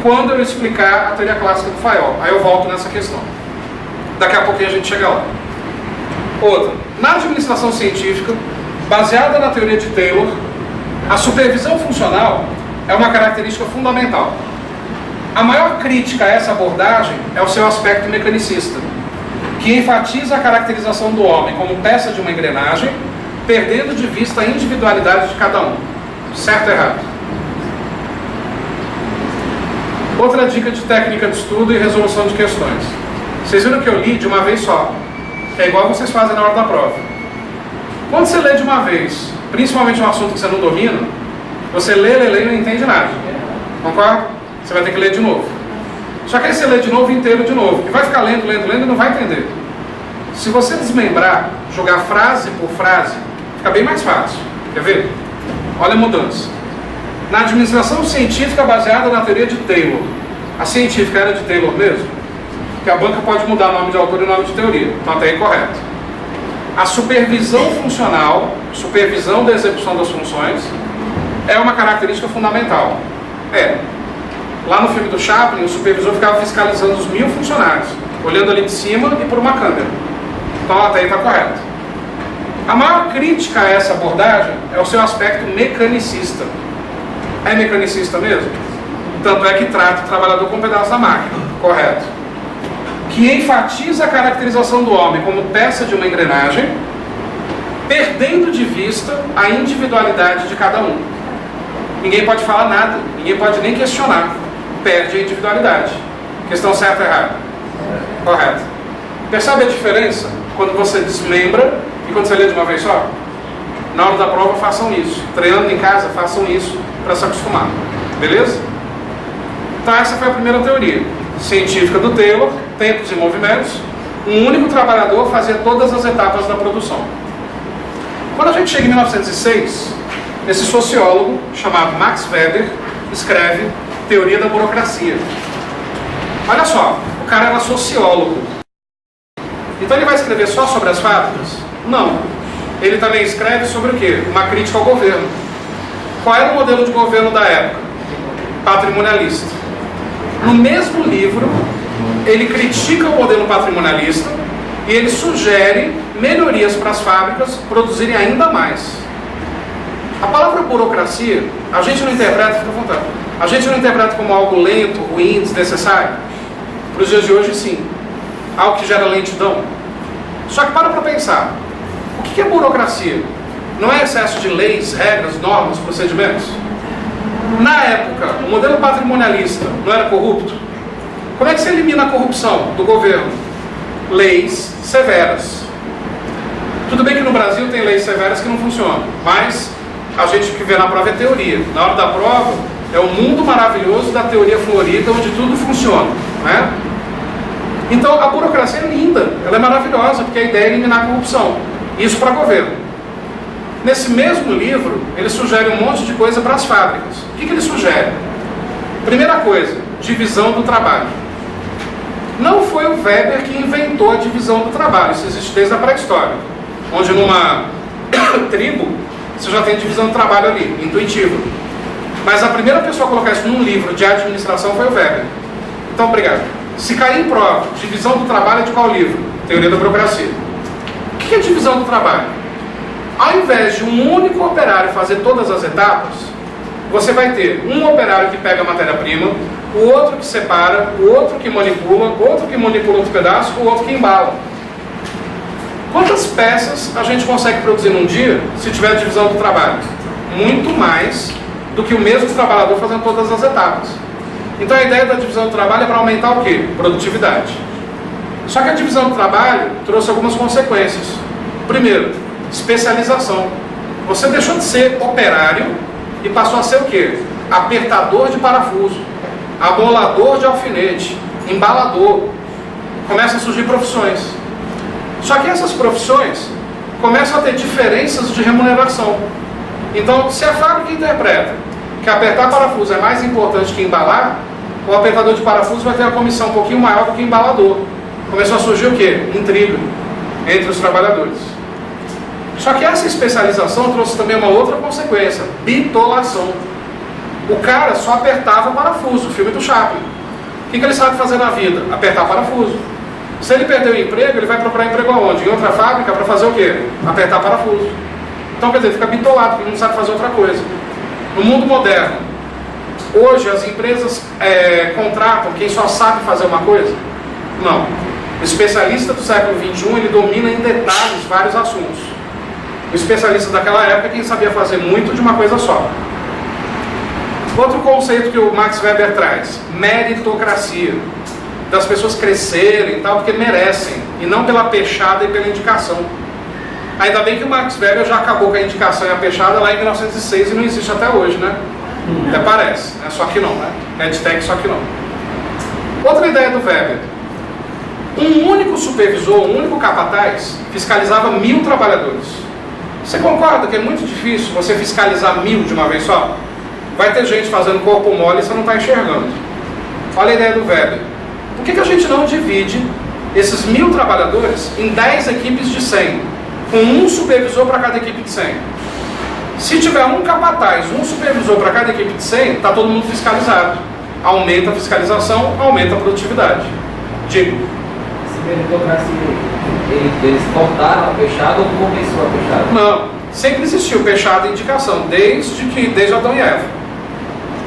quando eu explicar a teoria clássica do Fayol. Aí eu volto nessa questão. Daqui a pouquinho a gente chega lá. Outra. Na administração científica, baseada na teoria de Taylor, a supervisão funcional é uma característica fundamental. A maior crítica a essa abordagem é o seu aspecto mecanicista, que enfatiza a caracterização do homem como peça de uma engrenagem, perdendo de vista a individualidade de cada um. Certo ou errado? Outra dica de técnica de estudo e resolução de questões. Vocês viram que eu li de uma vez só. É igual vocês fazem na hora da prova. Quando você lê de uma vez, principalmente um assunto que você não domina, você lê e não entende nada. Concorda? Você vai ter que ler de novo. Só que aí você lê de novo inteiro de novo. E vai ficar lendo e não vai entender. Se você desmembrar, jogar frase por frase, fica bem mais fácil. Quer ver? Olha a mudança. Na administração científica baseada na teoria de Taylor. A científica era de Taylor mesmo? Porque a banca pode mudar o nome de autor e o nome de teoria. Então até aí correto. A supervisão funcional, supervisão da execução das funções, é uma característica fundamental. Lá no filme do Chaplin, o supervisor ficava fiscalizando os 1000 funcionários, olhando ali de cima e por uma câmera. Então até aí está correto. A maior crítica a essa abordagem é o seu aspecto mecanicista. É mecanicista mesmo? Tanto é que trata o trabalhador como um pedaço da máquina. Correto. Que enfatiza a caracterização do homem como peça de uma engrenagem, perdendo de vista a individualidade de cada um. Ninguém pode falar nada, ninguém pode nem questionar. Perde a individualidade. Questão certa ou errada? Correto. Percebe a diferença quando você desmembra e quando você lê de uma vez só? Na hora da prova façam isso. Treinando em casa, façam isso para se acostumar. Beleza? Então essa foi a primeira teoria científica do Taylor, tempos e movimentos. Um único trabalhador fazia todas as etapas da produção. Quando a gente chega em 1906, esse sociólogo, chamado Max Weber, escreve Teoria da Burocracia. Olha só, o cara era sociólogo. Então ele vai escrever só sobre as fábricas? Não. Ele também escreve sobre o quê? Uma crítica ao governo. Qual era o modelo de governo da época? Patrimonialista. No mesmo livro, ele critica o modelo patrimonialista e ele sugere melhorias para as fábricas produzirem ainda mais. A palavra burocracia, a gente não interpreta, fica à vontade, a gente não interpreta como algo lento, ruim, desnecessário. Para os dias de hoje, sim. Algo que gera lentidão. Só que para pensar, o que é burocracia? Não é excesso de leis, regras, normas, procedimentos? Na época, o modelo patrimonialista não era corrupto? Como é que se elimina a corrupção do governo? Leis severas. Tudo bem que no Brasil tem leis severas que não funcionam, mas a gente que vê na prova é teoria. Na hora da prova, é o mundo maravilhoso da teoria florida, onde tudo funciona, né? Então, a burocracia é linda, ela é maravilhosa, porque a ideia é eliminar a corrupção. Isso para governo. Nesse mesmo livro, ele sugere um monte de coisa para as fábricas. O que ele sugere? Primeira coisa, divisão do trabalho. Não foi o Weber que inventou a divisão do trabalho, isso existe desde a pré-história, onde numa tribo, você já tem divisão do trabalho ali, intuitiva. Mas a primeira pessoa a colocar isso num livro de administração foi o Weber. Então, obrigado. Se cair em prova, divisão do trabalho é de qual livro? Teoria da burocracia. O que é divisão do trabalho? Ao invés de um único operário fazer todas as etapas, você vai ter um operário que pega a matéria-prima, o outro que separa, o outro que manipula outro pedaço, o outro que embala. Quantas peças a gente consegue produzir num dia se tiver divisão do trabalho? Muito mais do que o mesmo trabalhador fazendo todas as etapas. Então a ideia da divisão do trabalho é para aumentar o quê? Produtividade. Só que a divisão do trabalho trouxe algumas consequências. Primeiro, especialização. Você deixou de ser operário e passou a ser o quê? Apertador de parafuso, abolador de alfinete, embalador. Começam a surgir profissões. Só que essas profissões começam a ter diferenças de remuneração. Então, se a fábrica interpreta que apertar parafuso é mais importante que embalar, o apertador de parafuso vai ter uma comissão um pouquinho maior do que o embalador. Começou a surgir o quê? Intriga entre os trabalhadores. Só que essa especialização trouxe também uma outra consequência, bitolação. O cara só apertava o parafuso, o filme do Chaplin. O que ele sabe fazer na vida? Apertar parafuso. Se ele perder o emprego, ele vai procurar emprego aonde? Em outra fábrica para fazer o quê? Apertar parafuso. Então, quer dizer, fica bitolado, porque ele não sabe fazer outra coisa. No mundo moderno, hoje as empresas contratam quem só sabe fazer uma coisa? Não. O especialista do século XXI, ele domina em detalhes vários assuntos. O especialista daquela época é quem sabia fazer muito de uma coisa só. Outro conceito que o Max Weber traz, meritocracia. Das pessoas crescerem e tal, porque merecem, e não pela peixada e pela indicação. Ainda bem que o Max Weber já acabou com a indicação e a peixada lá em 1906 e não existe até hoje, né? Até parece, né? Só que não, né? EdTech, só que não. Outra ideia do Weber. Um único supervisor, um único capataz, fiscalizava 1000 trabalhadores. Você concorda que é muito difícil você fiscalizar 1000 de uma vez só? Vai ter gente fazendo corpo mole e você não está enxergando. Olha a ideia do Weber. Por que a gente não divide esses 1000 trabalhadores em 10 equipes de 100, com um supervisor para cada equipe de 100? Se tiver um capataz, um supervisor para cada equipe de 100, está todo mundo fiscalizado. Aumenta a fiscalização, aumenta a produtividade. Digo. Essa meritocracia, eles cortaram a peixada ou começou a peixada? Não, sempre existiu peixada e indicação, desde Adão e Eva.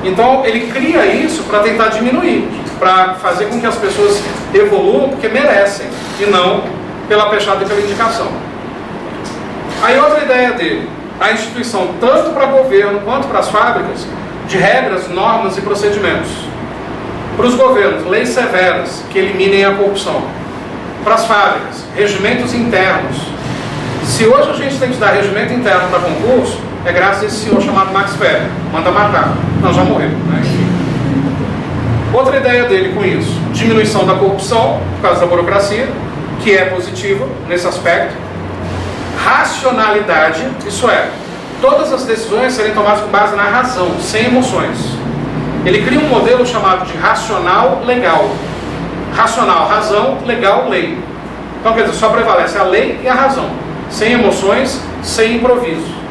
Então ele cria isso para tentar diminuir, para fazer com que as pessoas evoluam porque merecem, e não pela peixada e pela indicação. Aí outra ideia dele, a instituição tanto para governo quanto para as fábricas, de regras, normas e procedimentos. Para os governos, leis severas que eliminem a corrupção. Para as fábricas, regimentos internos. Se hoje a gente tem que dar regimento interno para concurso, é graças a esse senhor chamado Max Weber. Manda matar. Não, já morreu, né? Enfim. Outra ideia dele com isso, diminuição da corrupção, por causa da burocracia, que é positiva nesse aspecto. Racionalidade, isso é, todas as decisões serem tomadas com base na razão, sem emoções. Ele cria um modelo chamado de racional legal. Racional, razão, legal, lei. Então, quer dizer, só prevalece a lei e a razão, sem emoções, sem improviso.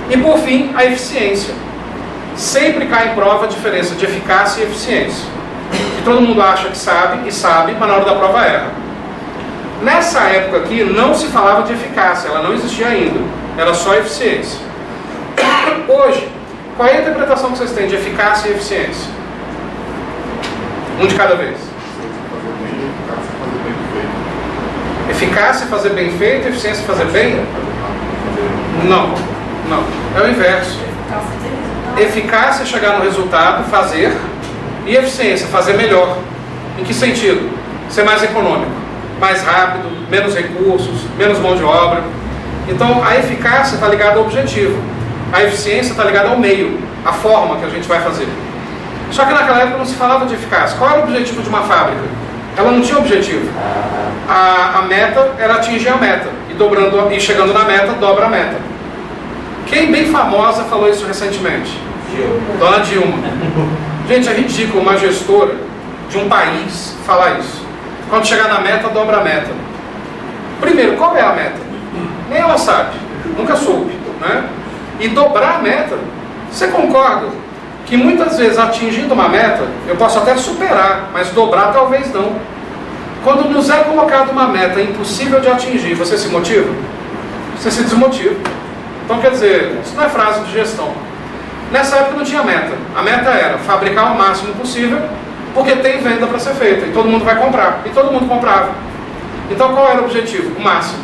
E por fim, a eficiência. Sempre cai em prova a diferença de eficácia e eficiência. Que todo mundo acha que sabe, mas na hora da prova erra. Nessa época aqui não se falava de eficácia, ela não existia ainda. Era só eficiência. Hoje, qual é a interpretação que vocês têm de eficácia e eficiência? Um de cada vez. Eficácia é fazer bem feito, eficiência é fazer bem? Não. É o inverso. Eficácia é chegar no resultado, fazer, e eficiência, fazer melhor. Em que sentido? Ser mais econômico, mais rápido, menos recursos, menos mão de obra. Então, a eficácia está ligada ao objetivo. A eficiência está ligada ao meio, à forma que a gente vai fazer. Só que naquela época não se falava de eficácia. Qual era o objetivo de uma fábrica? Ela não tinha objetivo. A meta era atingir a meta. E chegando na meta, dobra a meta. Quem bem famosa falou isso recentemente? Dona Dilma. Gente, é ridículo uma gestora de um país falar isso. Quando chegar na meta, dobra a meta. Primeiro, qual é a meta? Nem ela sabe. Nunca soube, né? E dobrar a meta, você concorda que muitas vezes atingindo uma meta, eu posso até superar, mas dobrar talvez não. Quando nos é colocado uma meta impossível de atingir, você se motiva? Você se desmotiva. Então quer dizer, isso não é frase de gestão. Nessa época não tinha meta. A meta era fabricar o máximo possível, porque tem venda para ser feita, e todo mundo vai comprar. E todo mundo comprava. Então qual era o objetivo? O máximo.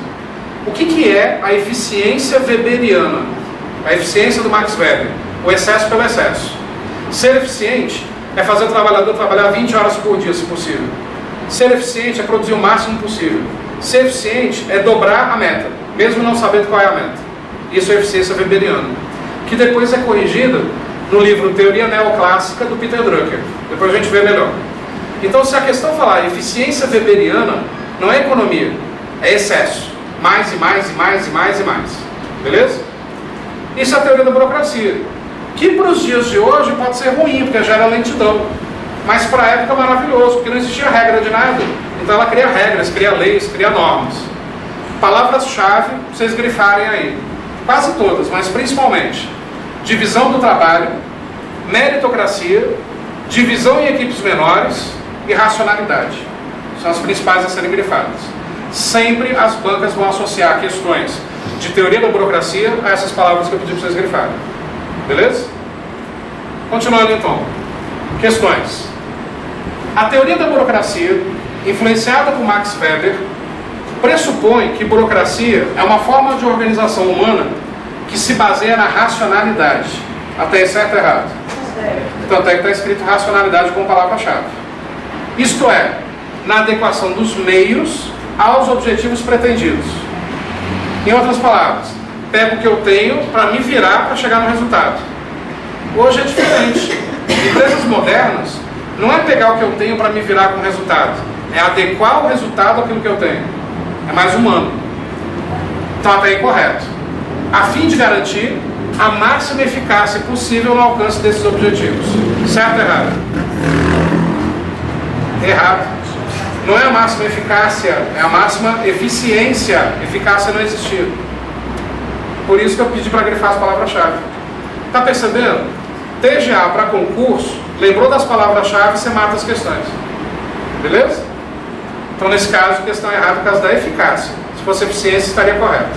O que é a eficiência weberiana? A eficiência do Max Weber. O excesso pelo excesso. Ser eficiente é fazer o trabalhador trabalhar 20 horas por dia, se possível. Ser eficiente é produzir o máximo possível. Ser eficiente é dobrar a meta, mesmo não sabendo qual é a meta. Isso é eficiência weberiana, que depois é corrigida no livro Teoria Neoclássica do Peter Drucker. Depois a gente vê melhor. Então, se a questão falar eficiência weberiana, não é economia, é excesso. Mais e mais e mais e mais e mais. Beleza? Isso é a teoria da burocracia, que para os dias de hoje pode ser ruim, porque gera lentidão. Mas para a época é maravilhoso, porque não existia regra de nada. Então ela cria regras, cria leis, cria normas. Palavras-chave, vocês grifarem aí. Quase todas, mas principalmente. Divisão do trabalho, meritocracia, divisão em equipes menores e racionalidade. São as principais a serem grifadas. Sempre as bancas vão associar questões de teoria da burocracia a essas palavras que eu pedi para vocês grifarem. Beleza? Continuando então. Questões. A teoria da burocracia, influenciada por Max Weber, pressupõe que burocracia é uma forma de organização humana que se baseia na racionalidade. Até aí, certo ou errado? Tanto é que está escrito racionalidade como palavra-chave. Isto é, na adequação dos meios aos objetivos pretendidos. Em outras palavras, pego o que eu tenho para me virar para chegar no resultado. Hoje é diferente. Empresas modernas não é pegar o que eu tenho para me virar com o resultado, é adequar o resultado àquilo que eu tenho. É mais humano. Então até aí correto. A fim de garantir a máxima eficácia possível no alcance desses objetivos. Certo ou errado? Errado. Não é a máxima eficácia, é a máxima eficiência. Eficácia não existia. Por isso que eu pedi para grifar as palavras-chave. Está percebendo? TGA para concurso, lembrou das palavras-chave, você mata as questões. Beleza? Então, nesse caso, a questão é errada por causa da eficácia. Se fosse eficiência, estaria correto.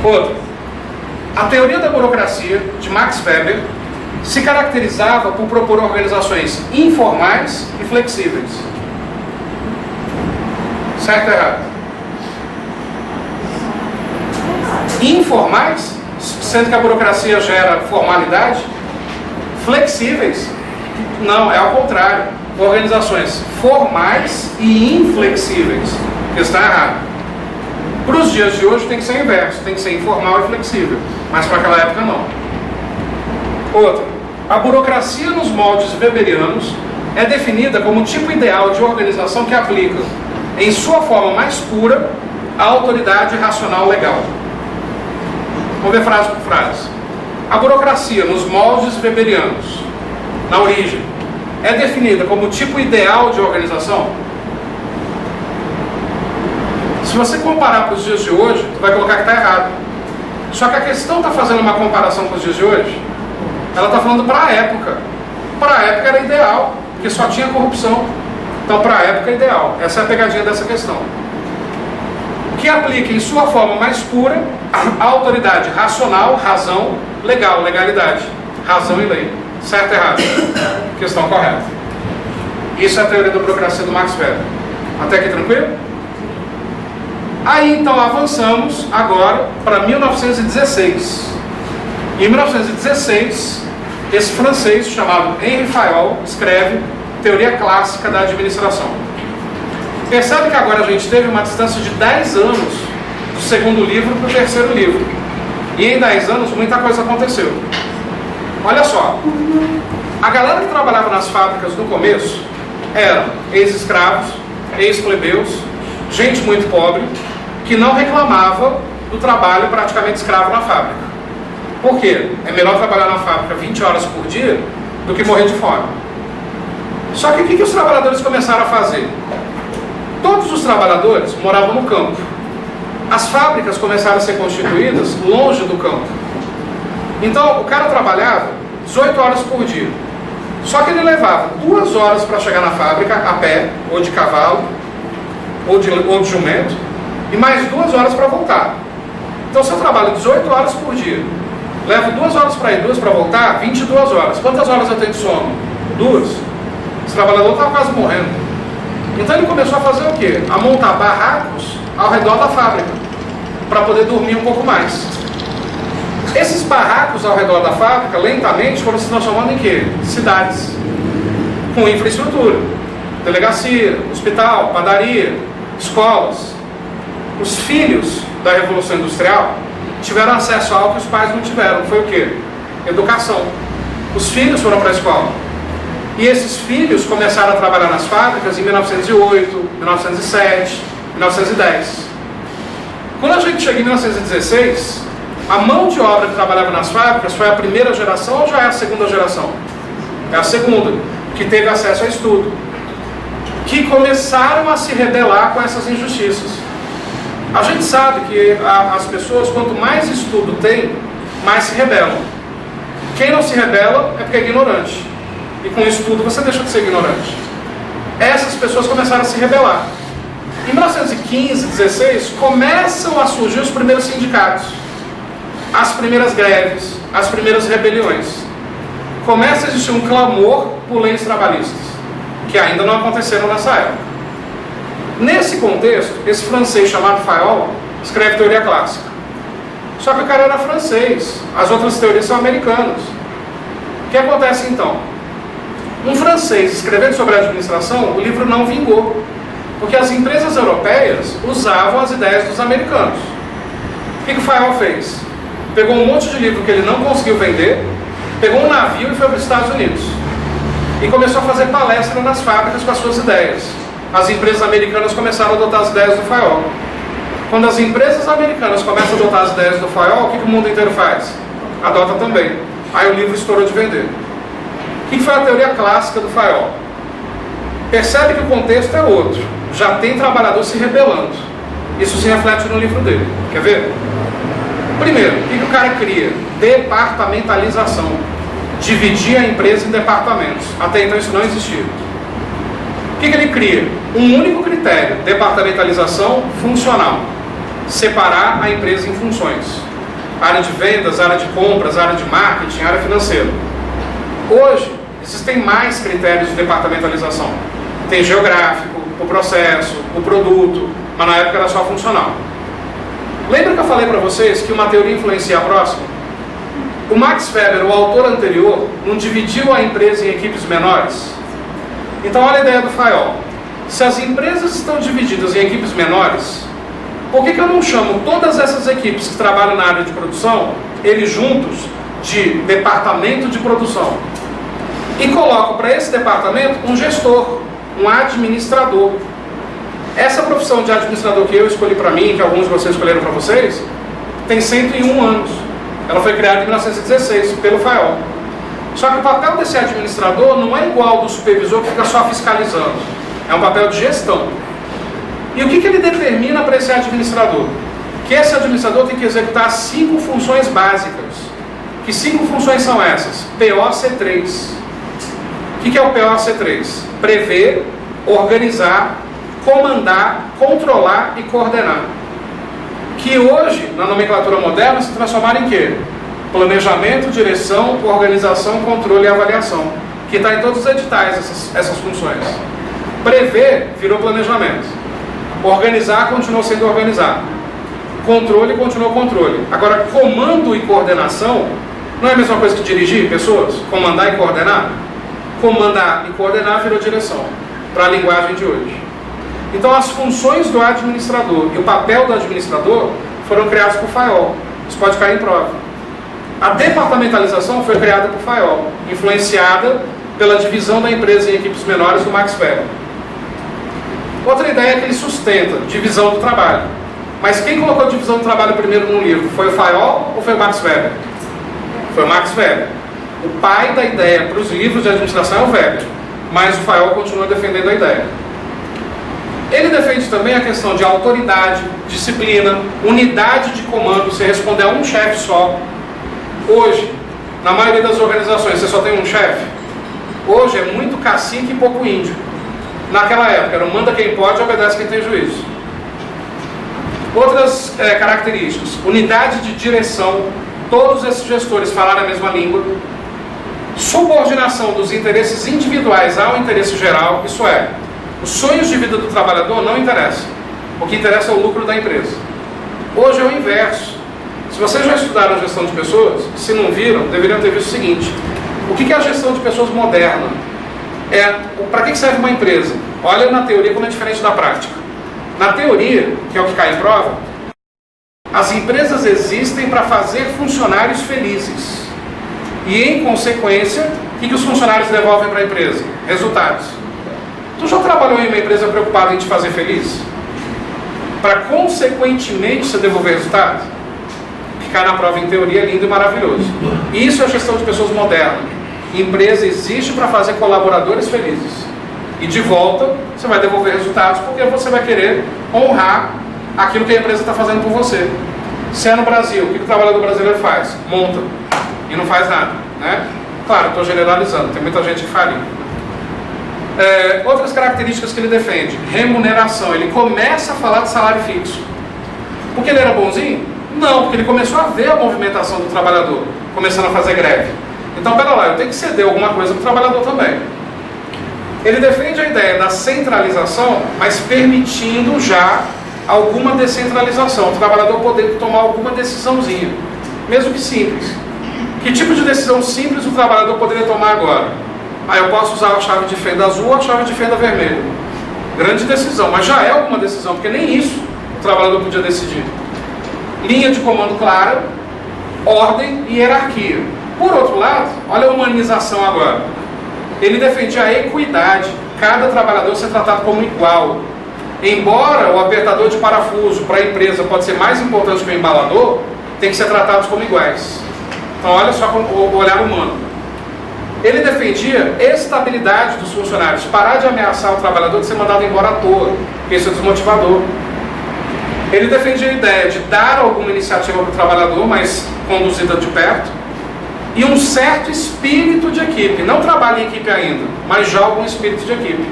Outra. A teoria da burocracia, de Max Weber, se caracterizava por propor organizações informais e flexíveis. Certo ou errado? Informais, sendo que a burocracia gera formalidade. Flexíveis, não, é ao contrário. Organizações formais e inflexíveis, que está errado. Para os dias de hoje tem que ser inverso, tem que ser informal e flexível, mas para aquela época não. Outra, a burocracia nos moldes weberianos é definida como o tipo ideal de organização que aplica, em sua forma mais pura, a autoridade racional legal. Vamos ver frase por frase. A burocracia nos moldes weberianos, na origem, é definida como o tipo ideal de organização? Se você comparar para os dias de hoje, você vai colocar que está errado. Só que a questão está fazendo uma comparação com os dias de hoje, ela está falando para a época. Para a época era ideal, porque só tinha corrupção. Então, para a época é ideal. Essa é a pegadinha dessa questão. Que aplica em sua forma mais pura a autoridade racional, razão, legal, legalidade. Razão e lei. Certo ou errado? Questão correta. Isso é a teoria da burocracia do Max Weber. Até aqui tranquilo? Aí então avançamos agora para 1916. Em 1916, esse francês chamado Henri Fayol escreve Teoria Clássica da Administração. Percebe que agora a gente teve uma distância de 10 anos do segundo livro para o terceiro livro. E em 10 anos muita coisa aconteceu. Olha só, a galera que trabalhava nas fábricas no começo eram ex-escravos, ex-plebeus, gente muito pobre, que não reclamava do trabalho praticamente escravo na fábrica. Por quê? É melhor trabalhar na fábrica 20 horas por dia do que morrer de fome. Só que o que os trabalhadores começaram a fazer? Todos os trabalhadores moravam no campo. As fábricas começaram a ser constituídas longe do campo. Então o cara trabalhava 18 horas por dia. Só que ele levava 2 horas para chegar na fábrica, a pé, ou de cavalo, ou de jumento, e mais 2 horas para voltar. Então se eu trabalho 18 horas por dia, levo 2 horas para ir, 2 para voltar, 22 horas. Quantas horas eu tenho de sono? 2. Esse trabalhador estava quase morrendo. Então ele começou a fazer o quê? A montar barracos ao redor da fábrica, para poder dormir um pouco mais. Esses barracos ao redor da fábrica, lentamente, foram se transformando em quê? Cidades, com infraestrutura, delegacia, hospital, padaria, escolas. Os filhos da Revolução Industrial tiveram acesso a algo que os pais não tiveram. Foi o quê? Educação. Os filhos foram para a escola. E esses filhos começaram a trabalhar nas fábricas em 1908, 1907, 1910. Quando a gente chega em 1916, a mão de obra que trabalhava nas fábricas foi a primeira geração ou já é a segunda geração? É a segunda, que teve acesso a estudo, que começaram a se rebelar com essas injustiças. A gente sabe que as pessoas, quanto mais estudo tem, mais se rebelam. Quem não se rebela é porque é ignorante. E com estudo você deixa de ser ignorante. Essas pessoas começaram a se rebelar. Em 1915, 16, começam a surgir os primeiros sindicatos, as primeiras greves, as primeiras rebeliões. Começa a existir um clamor por leis trabalhistas, que ainda não aconteceram nessa época. Nesse contexto, esse francês chamado Fayol escreve teoria clássica. Só que o cara era francês, as outras teorias são americanas. O que acontece então? Um francês escrevendo sobre a administração, o livro não vingou, porque as empresas europeias usavam as ideias dos americanos. O que o Fayol fez? Pegou um monte de livro que ele não conseguiu vender, pegou um navio e foi para os Estados Unidos. E começou a fazer palestra nas fábricas com as suas ideias. As empresas americanas começaram a adotar as ideias do Fayol. Quando as empresas americanas começam a adotar as ideias do Fayol, o que o mundo inteiro faz? Adota também. Aí o livro estourou de vender. O que foi a teoria clássica do Fayol? Percebe que o contexto é outro. Já tem trabalhador se rebelando. Isso se reflete no livro dele. Quer ver? Primeiro, o que o cara cria? Departamentalização. Dividir a empresa em departamentos. Até então isso não existia. O que ele cria? Um único critério. Departamentalização funcional. Separar a empresa em funções. Área de vendas, área de compras, área de marketing, área financeira. Hoje, existem mais critérios de departamentalização. Tem geográfico, o processo, o produto, mas na época era só funcional. Lembra que eu falei para vocês que uma teoria influencia a próxima? O Max Weber, o autor anterior, não dividiu a empresa em equipes menores? Então olha a ideia do Fayol. Se as empresas estão divididas em equipes menores, por que eu não chamo todas essas equipes que trabalham na área de produção, eles juntos, de departamento de produção? E coloco para esse departamento um gestor, um administrador. Essa profissão de administrador que eu escolhi para mim, que alguns de vocês escolheram para vocês, tem 101 anos. Ela foi criada em 1916 pelo Fayol. Só que o papel desse administrador não é igual ao do supervisor que fica só fiscalizando. É um papel de gestão. E o que ele determina para esse administrador? Que esse administrador tem que executar 5 funções básicas. Que 5 funções são essas? POC3. O que é o POC3? Prever, organizar, comandar, controlar e coordenar. Que hoje, na nomenclatura moderna, se transformaram em quê? Planejamento, direção, organização, controle e avaliação. Que está em todos os editais essas funções. Prever virou planejamento. Organizar continuou sendo organizar. Controle continuou controle. Agora, comando e coordenação não é a mesma coisa que dirigir pessoas? Comandar e coordenar? Comandar e coordenar virou direção, para a linguagem de hoje. Então as funções do administrador e o papel do administrador foram criados por Fayol. Isso pode cair em prova. A departamentalização foi criada por Fayol, influenciada pela divisão da empresa em equipes menores do Max Weber. Outra ideia é que ele sustenta divisão do trabalho. Mas quem colocou a divisão do trabalho primeiro no livro? Foi o Fayol ou foi o Max Weber? Foi o Max Weber. O pai da ideia para os livros de administração é o Weber, mas o Fayol continua defendendo a ideia. Ele defende também a questão de autoridade, disciplina, unidade de comando, você responder a um chefe só. Hoje, na maioria das organizações, você só tem um chefe. Hoje é muito cacique e pouco índio. Naquela época, era manda quem pode, obedece quem tem juízo. Outras características: unidade de direção, todos esses gestores falarem a mesma língua. Subordinação dos interesses individuais ao interesse geral, isso é, os sonhos de vida do trabalhador não interessam. O que interessa é o lucro da empresa. Hoje é o inverso. Se vocês já estudaram gestão de pessoas, se não viram, deveriam ter visto o seguinte: o que é a gestão de pessoas moderna? Para que serve uma empresa? Olha na teoria como é diferente da prática. Na teoria, que é o que cai em prova, as empresas existem para fazer funcionários felizes. E, em consequência, o que os funcionários devolvem para a empresa? Resultados. Tu já trabalhou em uma empresa preocupada em te fazer feliz? Para, consequentemente, você devolver resultados? O que cai na prova em teoria é lindo e maravilhoso. Isso é a gestão de pessoas moderna. Empresa existe para fazer colaboradores felizes. E de volta, você vai devolver resultados porque você vai querer honrar aquilo que a empresa está fazendo por você. Se é no Brasil, o que o trabalhador brasileiro faz? Monta e não faz nada, né? Claro, estou generalizando, tem muita gente que faria. Outras características que ele defende: remuneração. Ele começa a falar de salário fixo. Porque ele era bonzinho? Não, porque ele começou a ver a movimentação do trabalhador, começando a fazer greve. Então, pera lá, eu tenho que ceder alguma coisa para o trabalhador também. Ele defende a ideia da centralização, mas permitindo já alguma descentralização, o trabalhador poder tomar alguma decisãozinha, mesmo que simples. Que tipo de decisão simples o trabalhador poderia tomar agora? Eu posso usar a chave de fenda azul ou a chave de fenda vermelha. Grande decisão, mas já é alguma decisão, porque nem isso o trabalhador podia decidir. Linha de comando clara, ordem e hierarquia. Por outro lado, olha a humanização agora. Ele defendia a equidade, cada trabalhador ser tratado como igual. Embora o apertador de parafuso para a empresa pode ser mais importante que o embalador, tem que ser tratados como iguais. Então olha só o olhar humano. Ele defendia estabilidade dos funcionários, parar de ameaçar o trabalhador de ser mandado embora à toa, porque isso é desmotivador. Ele defendia a ideia de dar alguma iniciativa para o trabalhador, mas conduzida de perto, e um certo espírito de equipe. Não trabalha em equipe ainda, mas já algum espírito de equipe.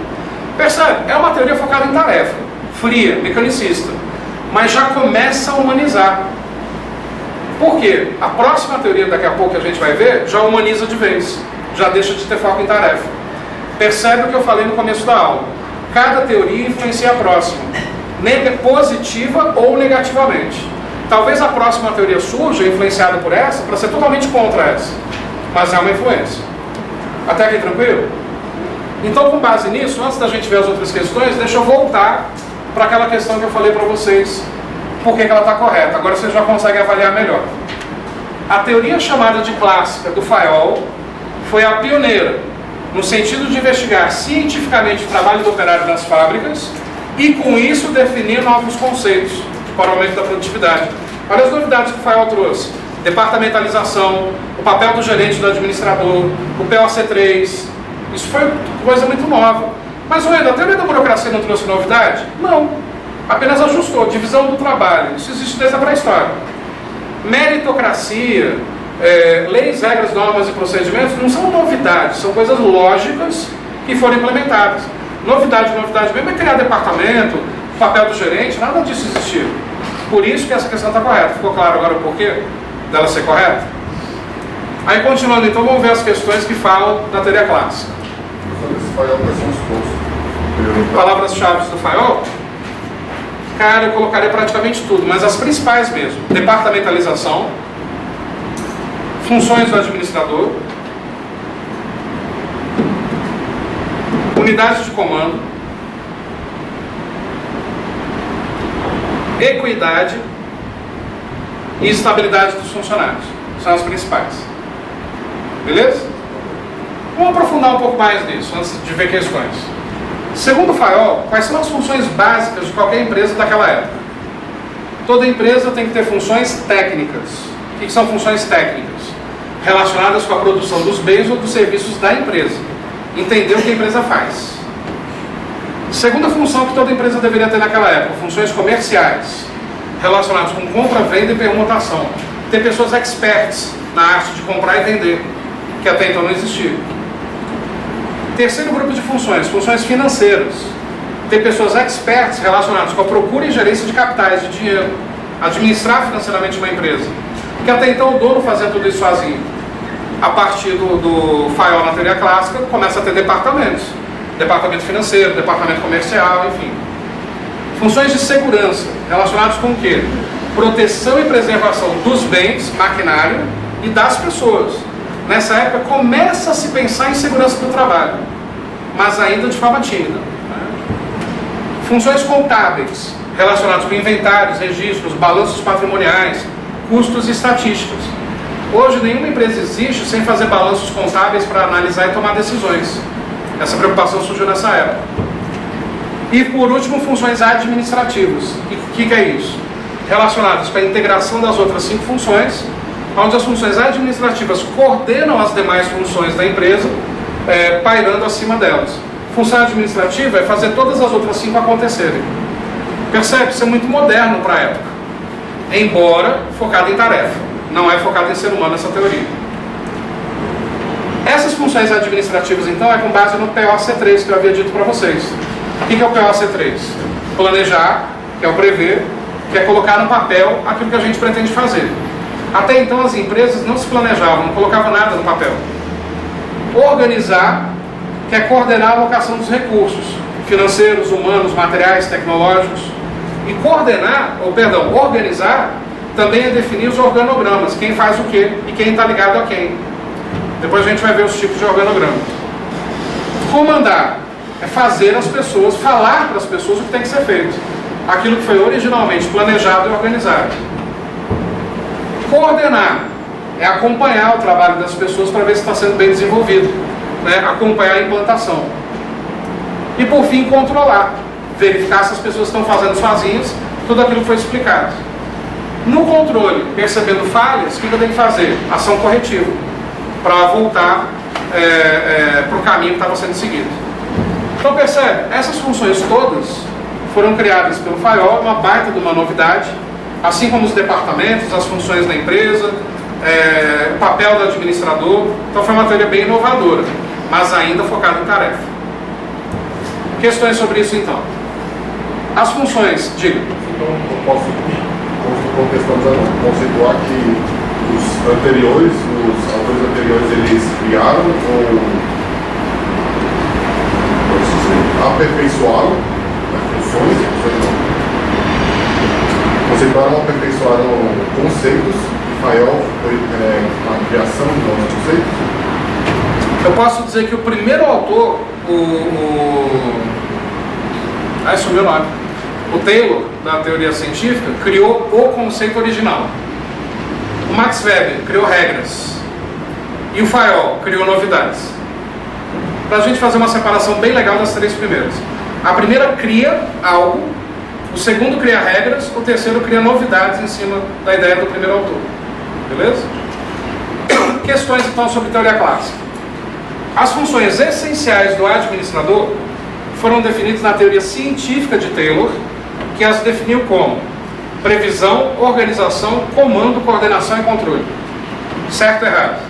Percebe? É uma teoria focada em tarefa, fria, mecanicista, mas já começa a humanizar. Por quê? A próxima teoria, daqui a pouco que a gente vai ver, já humaniza de vez, já deixa de ter foco em tarefa. Percebe o que eu falei no começo da aula? Cada teoria influencia a próxima, positiva ou negativamente. Talvez a próxima teoria surja, influenciada por essa, para ser totalmente contra essa, mas é uma influência. Até aqui tranquilo? Então, com base nisso, antes da gente ver as outras questões, deixa eu voltar para aquela questão que eu falei para vocês, por que ela está correta. Agora vocês já conseguem avaliar melhor. A teoria chamada de clássica do Fayol foi a pioneira, no sentido de investigar cientificamente o trabalho do operário nas fábricas e, com isso, definir novos conceitos para o aumento da produtividade. Olha as novidades que o Fayol trouxe: departamentalização, o papel do gerente e do administrador, o POC3. Isso foi coisa muito nova. Mas, Wendel, a teoria da burocracia não trouxe novidade? Não. Apenas ajustou. Divisão do trabalho. Isso existe desde a pré-história. Meritocracia, leis, regras, normas e procedimentos não são novidades, são coisas lógicas que foram implementadas. Novidade mesmo é criar departamento, o papel do gerente, nada disso existiu. Por isso que essa questão está correta. Ficou claro agora o porquê dela ser correta? Aí, continuando, então, vamos ver as questões que falam da teoria clássica. Palavras-chave do Fayol? Cara, eu colocaria praticamente tudo, mas as principais mesmo: departamentalização, funções do administrador, unidades de comando, equidade, e estabilidade dos funcionários. São as principais. Beleza? Vamos aprofundar um pouco mais nisso, antes de ver questões. Segundo o Fayol, quais são as funções básicas de qualquer empresa daquela época? Toda empresa tem que ter funções técnicas. O que são funções técnicas? Relacionadas com a produção dos bens ou dos serviços da empresa. Entender o que a empresa faz. Segunda função que toda empresa deveria ter naquela época, funções comerciais, relacionadas com compra, venda e permutação. Ter pessoas experts na arte de comprar e vender, que até então não existia. Terceiro grupo de funções, funções financeiras. Ter pessoas experts relacionadas com a procura e gerência de capitais, de dinheiro. Administrar financeiramente uma empresa. Que até então o dono fazia tudo isso sozinho. A partir do Fayol na teoria clássica, começa a ter departamentos. Departamento financeiro, departamento comercial, enfim. Funções de segurança, relacionadas com o quê? Proteção e preservação dos bens, maquinário e das pessoas. Nessa época começa a se pensar em segurança do trabalho, mas ainda de forma tímida. Funções contábeis, relacionadas com inventários, registros, balanços patrimoniais, custos e estatísticas. Hoje nenhuma empresa existe sem fazer balanços contábeis para analisar e tomar decisões. Essa preocupação surgiu nessa época. E por último, funções administrativas. E o que é isso? Relacionadas com a integração das outras 5 funções, onde as funções administrativas coordenam as demais funções da empresa, pairando acima delas. Função administrativa é fazer todas as outras 5 acontecerem. Percebe? Isso é muito moderno para a época. Embora focado em tarefa. Não é focado em ser humano essa teoria. Essas funções administrativas, então, é com base no POC3 que eu havia dito para vocês. O que é o POC3? Planejar, que é o prever, que é colocar no papel aquilo que a gente pretende fazer. Até então as empresas não se planejavam, não colocavam nada no papel. Organizar, que é coordenar a alocação dos recursos financeiros, humanos, materiais, tecnológicos. E organizar também é definir os organogramas, quem faz o quê e quem está ligado a quem. Depois a gente vai ver os tipos de organograma. Comandar é fazer as pessoas, falar para as pessoas o que tem que ser feito. Aquilo que foi originalmente planejado e organizado. Coordenar é acompanhar o trabalho das pessoas para ver se está sendo bem desenvolvido, né? Acompanhar a implantação. E por fim, controlar, verificar se as pessoas estão fazendo sozinhas tudo aquilo que foi explicado. No controle, percebendo falhas, o que eu tenho que fazer? Ação corretiva, para voltar para o caminho que estava sendo seguido. Então percebe, essas funções todas foram criadas pelo Fayol, uma baita de uma novidade, assim como os departamentos, as funções da empresa, o papel do administrador. Então foi uma teoria bem inovadora, mas ainda focada em tarefa. Questões sobre isso então? As funções, diga. Então eu posso conceituar que os anteriores, os autores anteriores, eles criaram ou aperfeiçoaram funções, conceituaram, aperfeiçoaram conceitos, e Fayol foi a criação de novos conceitos. Eu posso dizer que o primeiro autor, sumiu o nome. O Taylor, da teoria científica, criou o conceito original. O Max Weber criou regras. E o Fayol criou novidades. Para a gente fazer uma separação bem legal das 3 primeiras. A primeira cria algo, o segundo cria regras, o terceiro cria novidades em cima da ideia do primeiro autor. Beleza? Questões então sobre teoria clássica. As funções essenciais do administrador foram definidas na teoria científica de Taylor, que as definiu como previsão, organização, comando, coordenação e controle. Certo ou errado?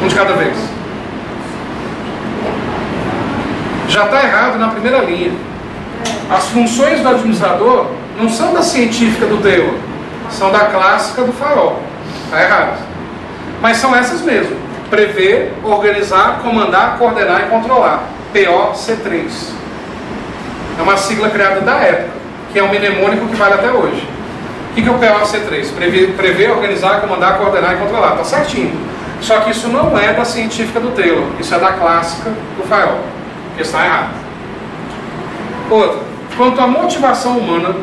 Um de cada vez. Já está errado na primeira linha. As funções do administrador não são da científica do Taylor, são da clássica do Fayol. Está errado. Mas são essas mesmo. Prever, organizar, comandar, coordenar e controlar. POC3. É uma sigla criada da época, que é um mnemônico que vale até hoje. O que é o POC3? Prever, organizar, comandar, coordenar e controlar. Está certinho. Só que isso não é da científica do Taylor, isso é da clássica do Fayol, que está errado. Outra, quanto à motivação humana,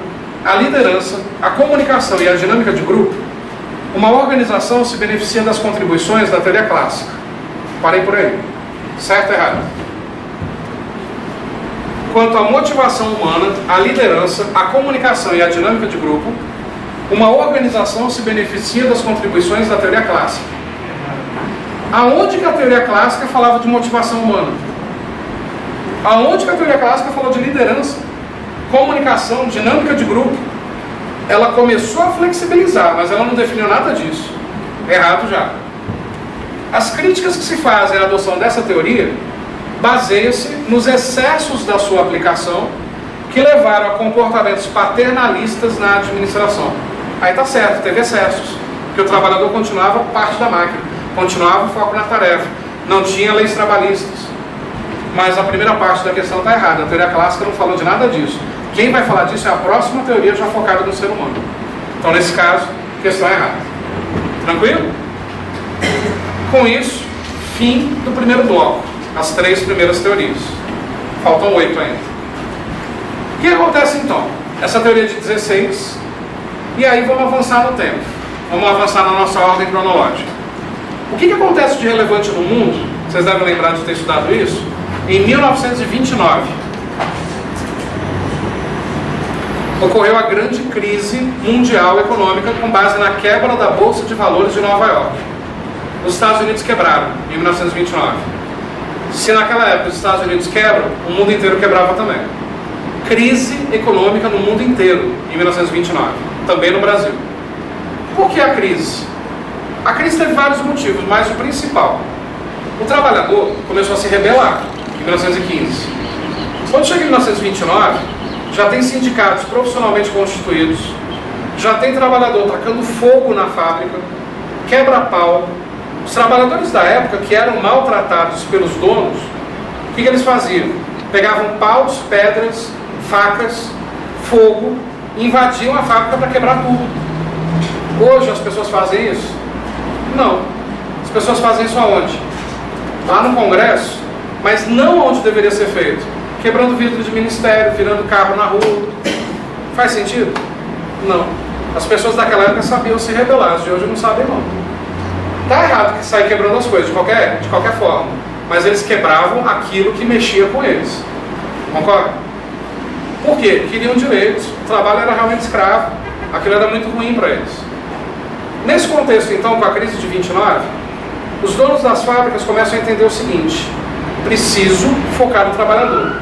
a liderança, a comunicação e a dinâmica de grupo, uma organização se beneficia das contribuições da teoria clássica. Parei por aí. Certo ou errado? Quanto à motivação humana, a liderança, a comunicação e a dinâmica de grupo, uma organização se beneficia das contribuições da teoria clássica. Aonde que a teoria clássica falava de motivação humana? Aonde que a teoria clássica falou de liderança, comunicação, dinâmica de grupo? Ela começou a flexibilizar, mas ela não definiu nada disso. Errado já. As críticas que se fazem à adoção dessa teoria baseiam-se nos excessos da sua aplicação que levaram a comportamentos paternalistas na administração. Aí está certo, teve excessos, porque o trabalhador continuava parte da máquina, continuava o foco na tarefa, não tinha leis trabalhistas. Mas a primeira parte da questão está errada, a teoria clássica não falou de nada disso. Quem vai falar disso é a próxima teoria já focada no ser humano. Então, nesse caso, questão errada. Tranquilo? Com isso, fim do primeiro bloco, as 3 primeiras teorias. Faltam 8 ainda. O que acontece então? Essa teoria de 16, e aí vamos avançar no tempo. Vamos avançar na nossa ordem cronológica. O que acontece de relevante no mundo? Vocês devem lembrar de ter estudado isso. Em 1929, ocorreu a grande crise mundial econômica com base na quebra da Bolsa de Valores de Nova York. Os Estados Unidos quebraram em 1929. Se naquela época os Estados Unidos quebram, o mundo inteiro quebrava também. Crise econômica no mundo inteiro em 1929, também no Brasil. Por que a crise? A crise teve vários motivos, mas o principal: o trabalhador começou a se rebelar em 1915. Quando chega em 1929, já tem sindicatos profissionalmente constituídos, já tem trabalhador tacando fogo na fábrica, quebra-pau. Os trabalhadores da época, que eram maltratados pelos donos, o que eles faziam? Pegavam paus, pedras, facas, fogo, invadiam a fábrica para quebrar tudo. Hoje as pessoas fazem isso? Não. As pessoas fazem isso aonde? Lá no Congresso, mas não onde deveria ser feito. Quebrando vidro de ministério, virando carro na rua. Faz sentido? Não. As pessoas daquela época sabiam se rebelar, as de hoje não sabem não. Está errado que sair quebrando as coisas, de qualquer forma. Mas eles quebravam aquilo que mexia com eles. Concorda? Por quê? Queriam direitos. O trabalho era realmente escravo. Aquilo era muito ruim para eles. Nesse contexto, então, com a crise de 29, os donos das fábricas começam a entender o seguinte: preciso focar no trabalhador.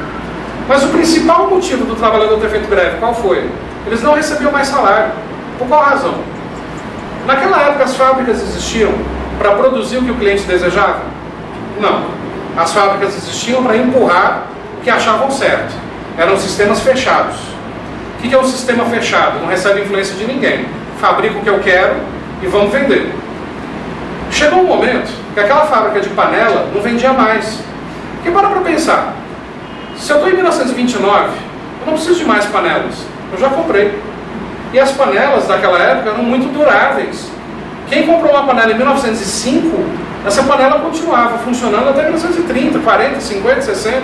Mas o principal motivo do trabalhador ter feito greve, qual foi? Eles não recebiam mais salário. Por qual razão? Naquela época as fábricas existiam para produzir o que o cliente desejava? Não. As fábricas existiam para empurrar o que achavam certo. Eram sistemas fechados. O que é um sistema fechado? Não recebe influência de ninguém. Fabrico o que eu quero e vamos vender. Chegou um momento que aquela fábrica de panela não vendia mais. Porque para pensar, se eu estou em 1929, eu não preciso de mais panelas. Eu já comprei. E as panelas daquela época eram muito duráveis. Quem comprou uma panela em 1905, essa panela continuava funcionando até 1930, 40, 50, 60.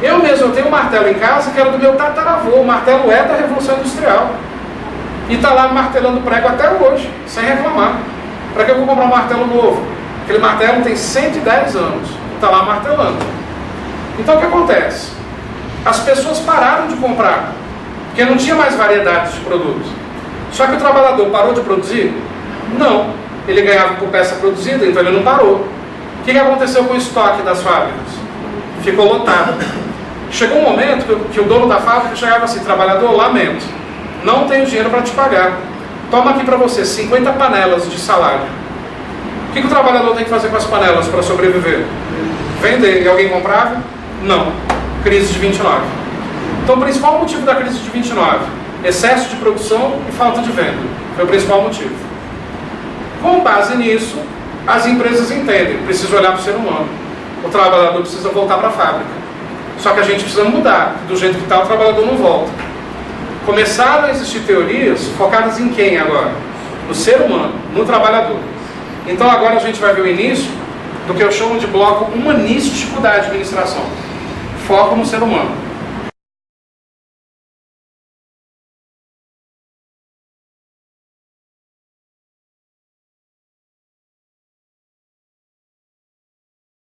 Eu mesmo, eu tenho um martelo em casa que era do meu tataravô. O martelo é da Revolução Industrial. E está lá martelando prego até hoje, sem reclamar. Para que eu vou comprar um martelo novo? Aquele martelo tem 110 anos. Está lá martelando. Então o que acontece? As pessoas pararam de comprar, porque não tinha mais variedades de produtos. Só que o trabalhador parou de produzir? Não. Ele ganhava por peça produzida, então ele não parou. O que aconteceu com o estoque das fábricas? Ficou lotado. Chegou um momento que o dono da fábrica chegava assim: trabalhador, lamento, não tenho dinheiro para te pagar. Toma aqui para você 50 panelas de salário. O que o trabalhador tem que fazer com as panelas para sobreviver? Vender. E alguém comprava? Não. Crise de 29. Então o principal motivo da crise de 29, excesso de produção e falta de venda. Foi o principal motivo. Com base nisso, as empresas entendem, precisa olhar para o ser humano. O trabalhador precisa voltar para a fábrica. Só que a gente precisa mudar. Do jeito que está, o trabalhador não volta. Começaram a existir teorias focadas em quem agora? No ser humano, no trabalhador. Então agora a gente vai ver o início do que eu chamo de bloco humanístico da administração. Foco no ser humano.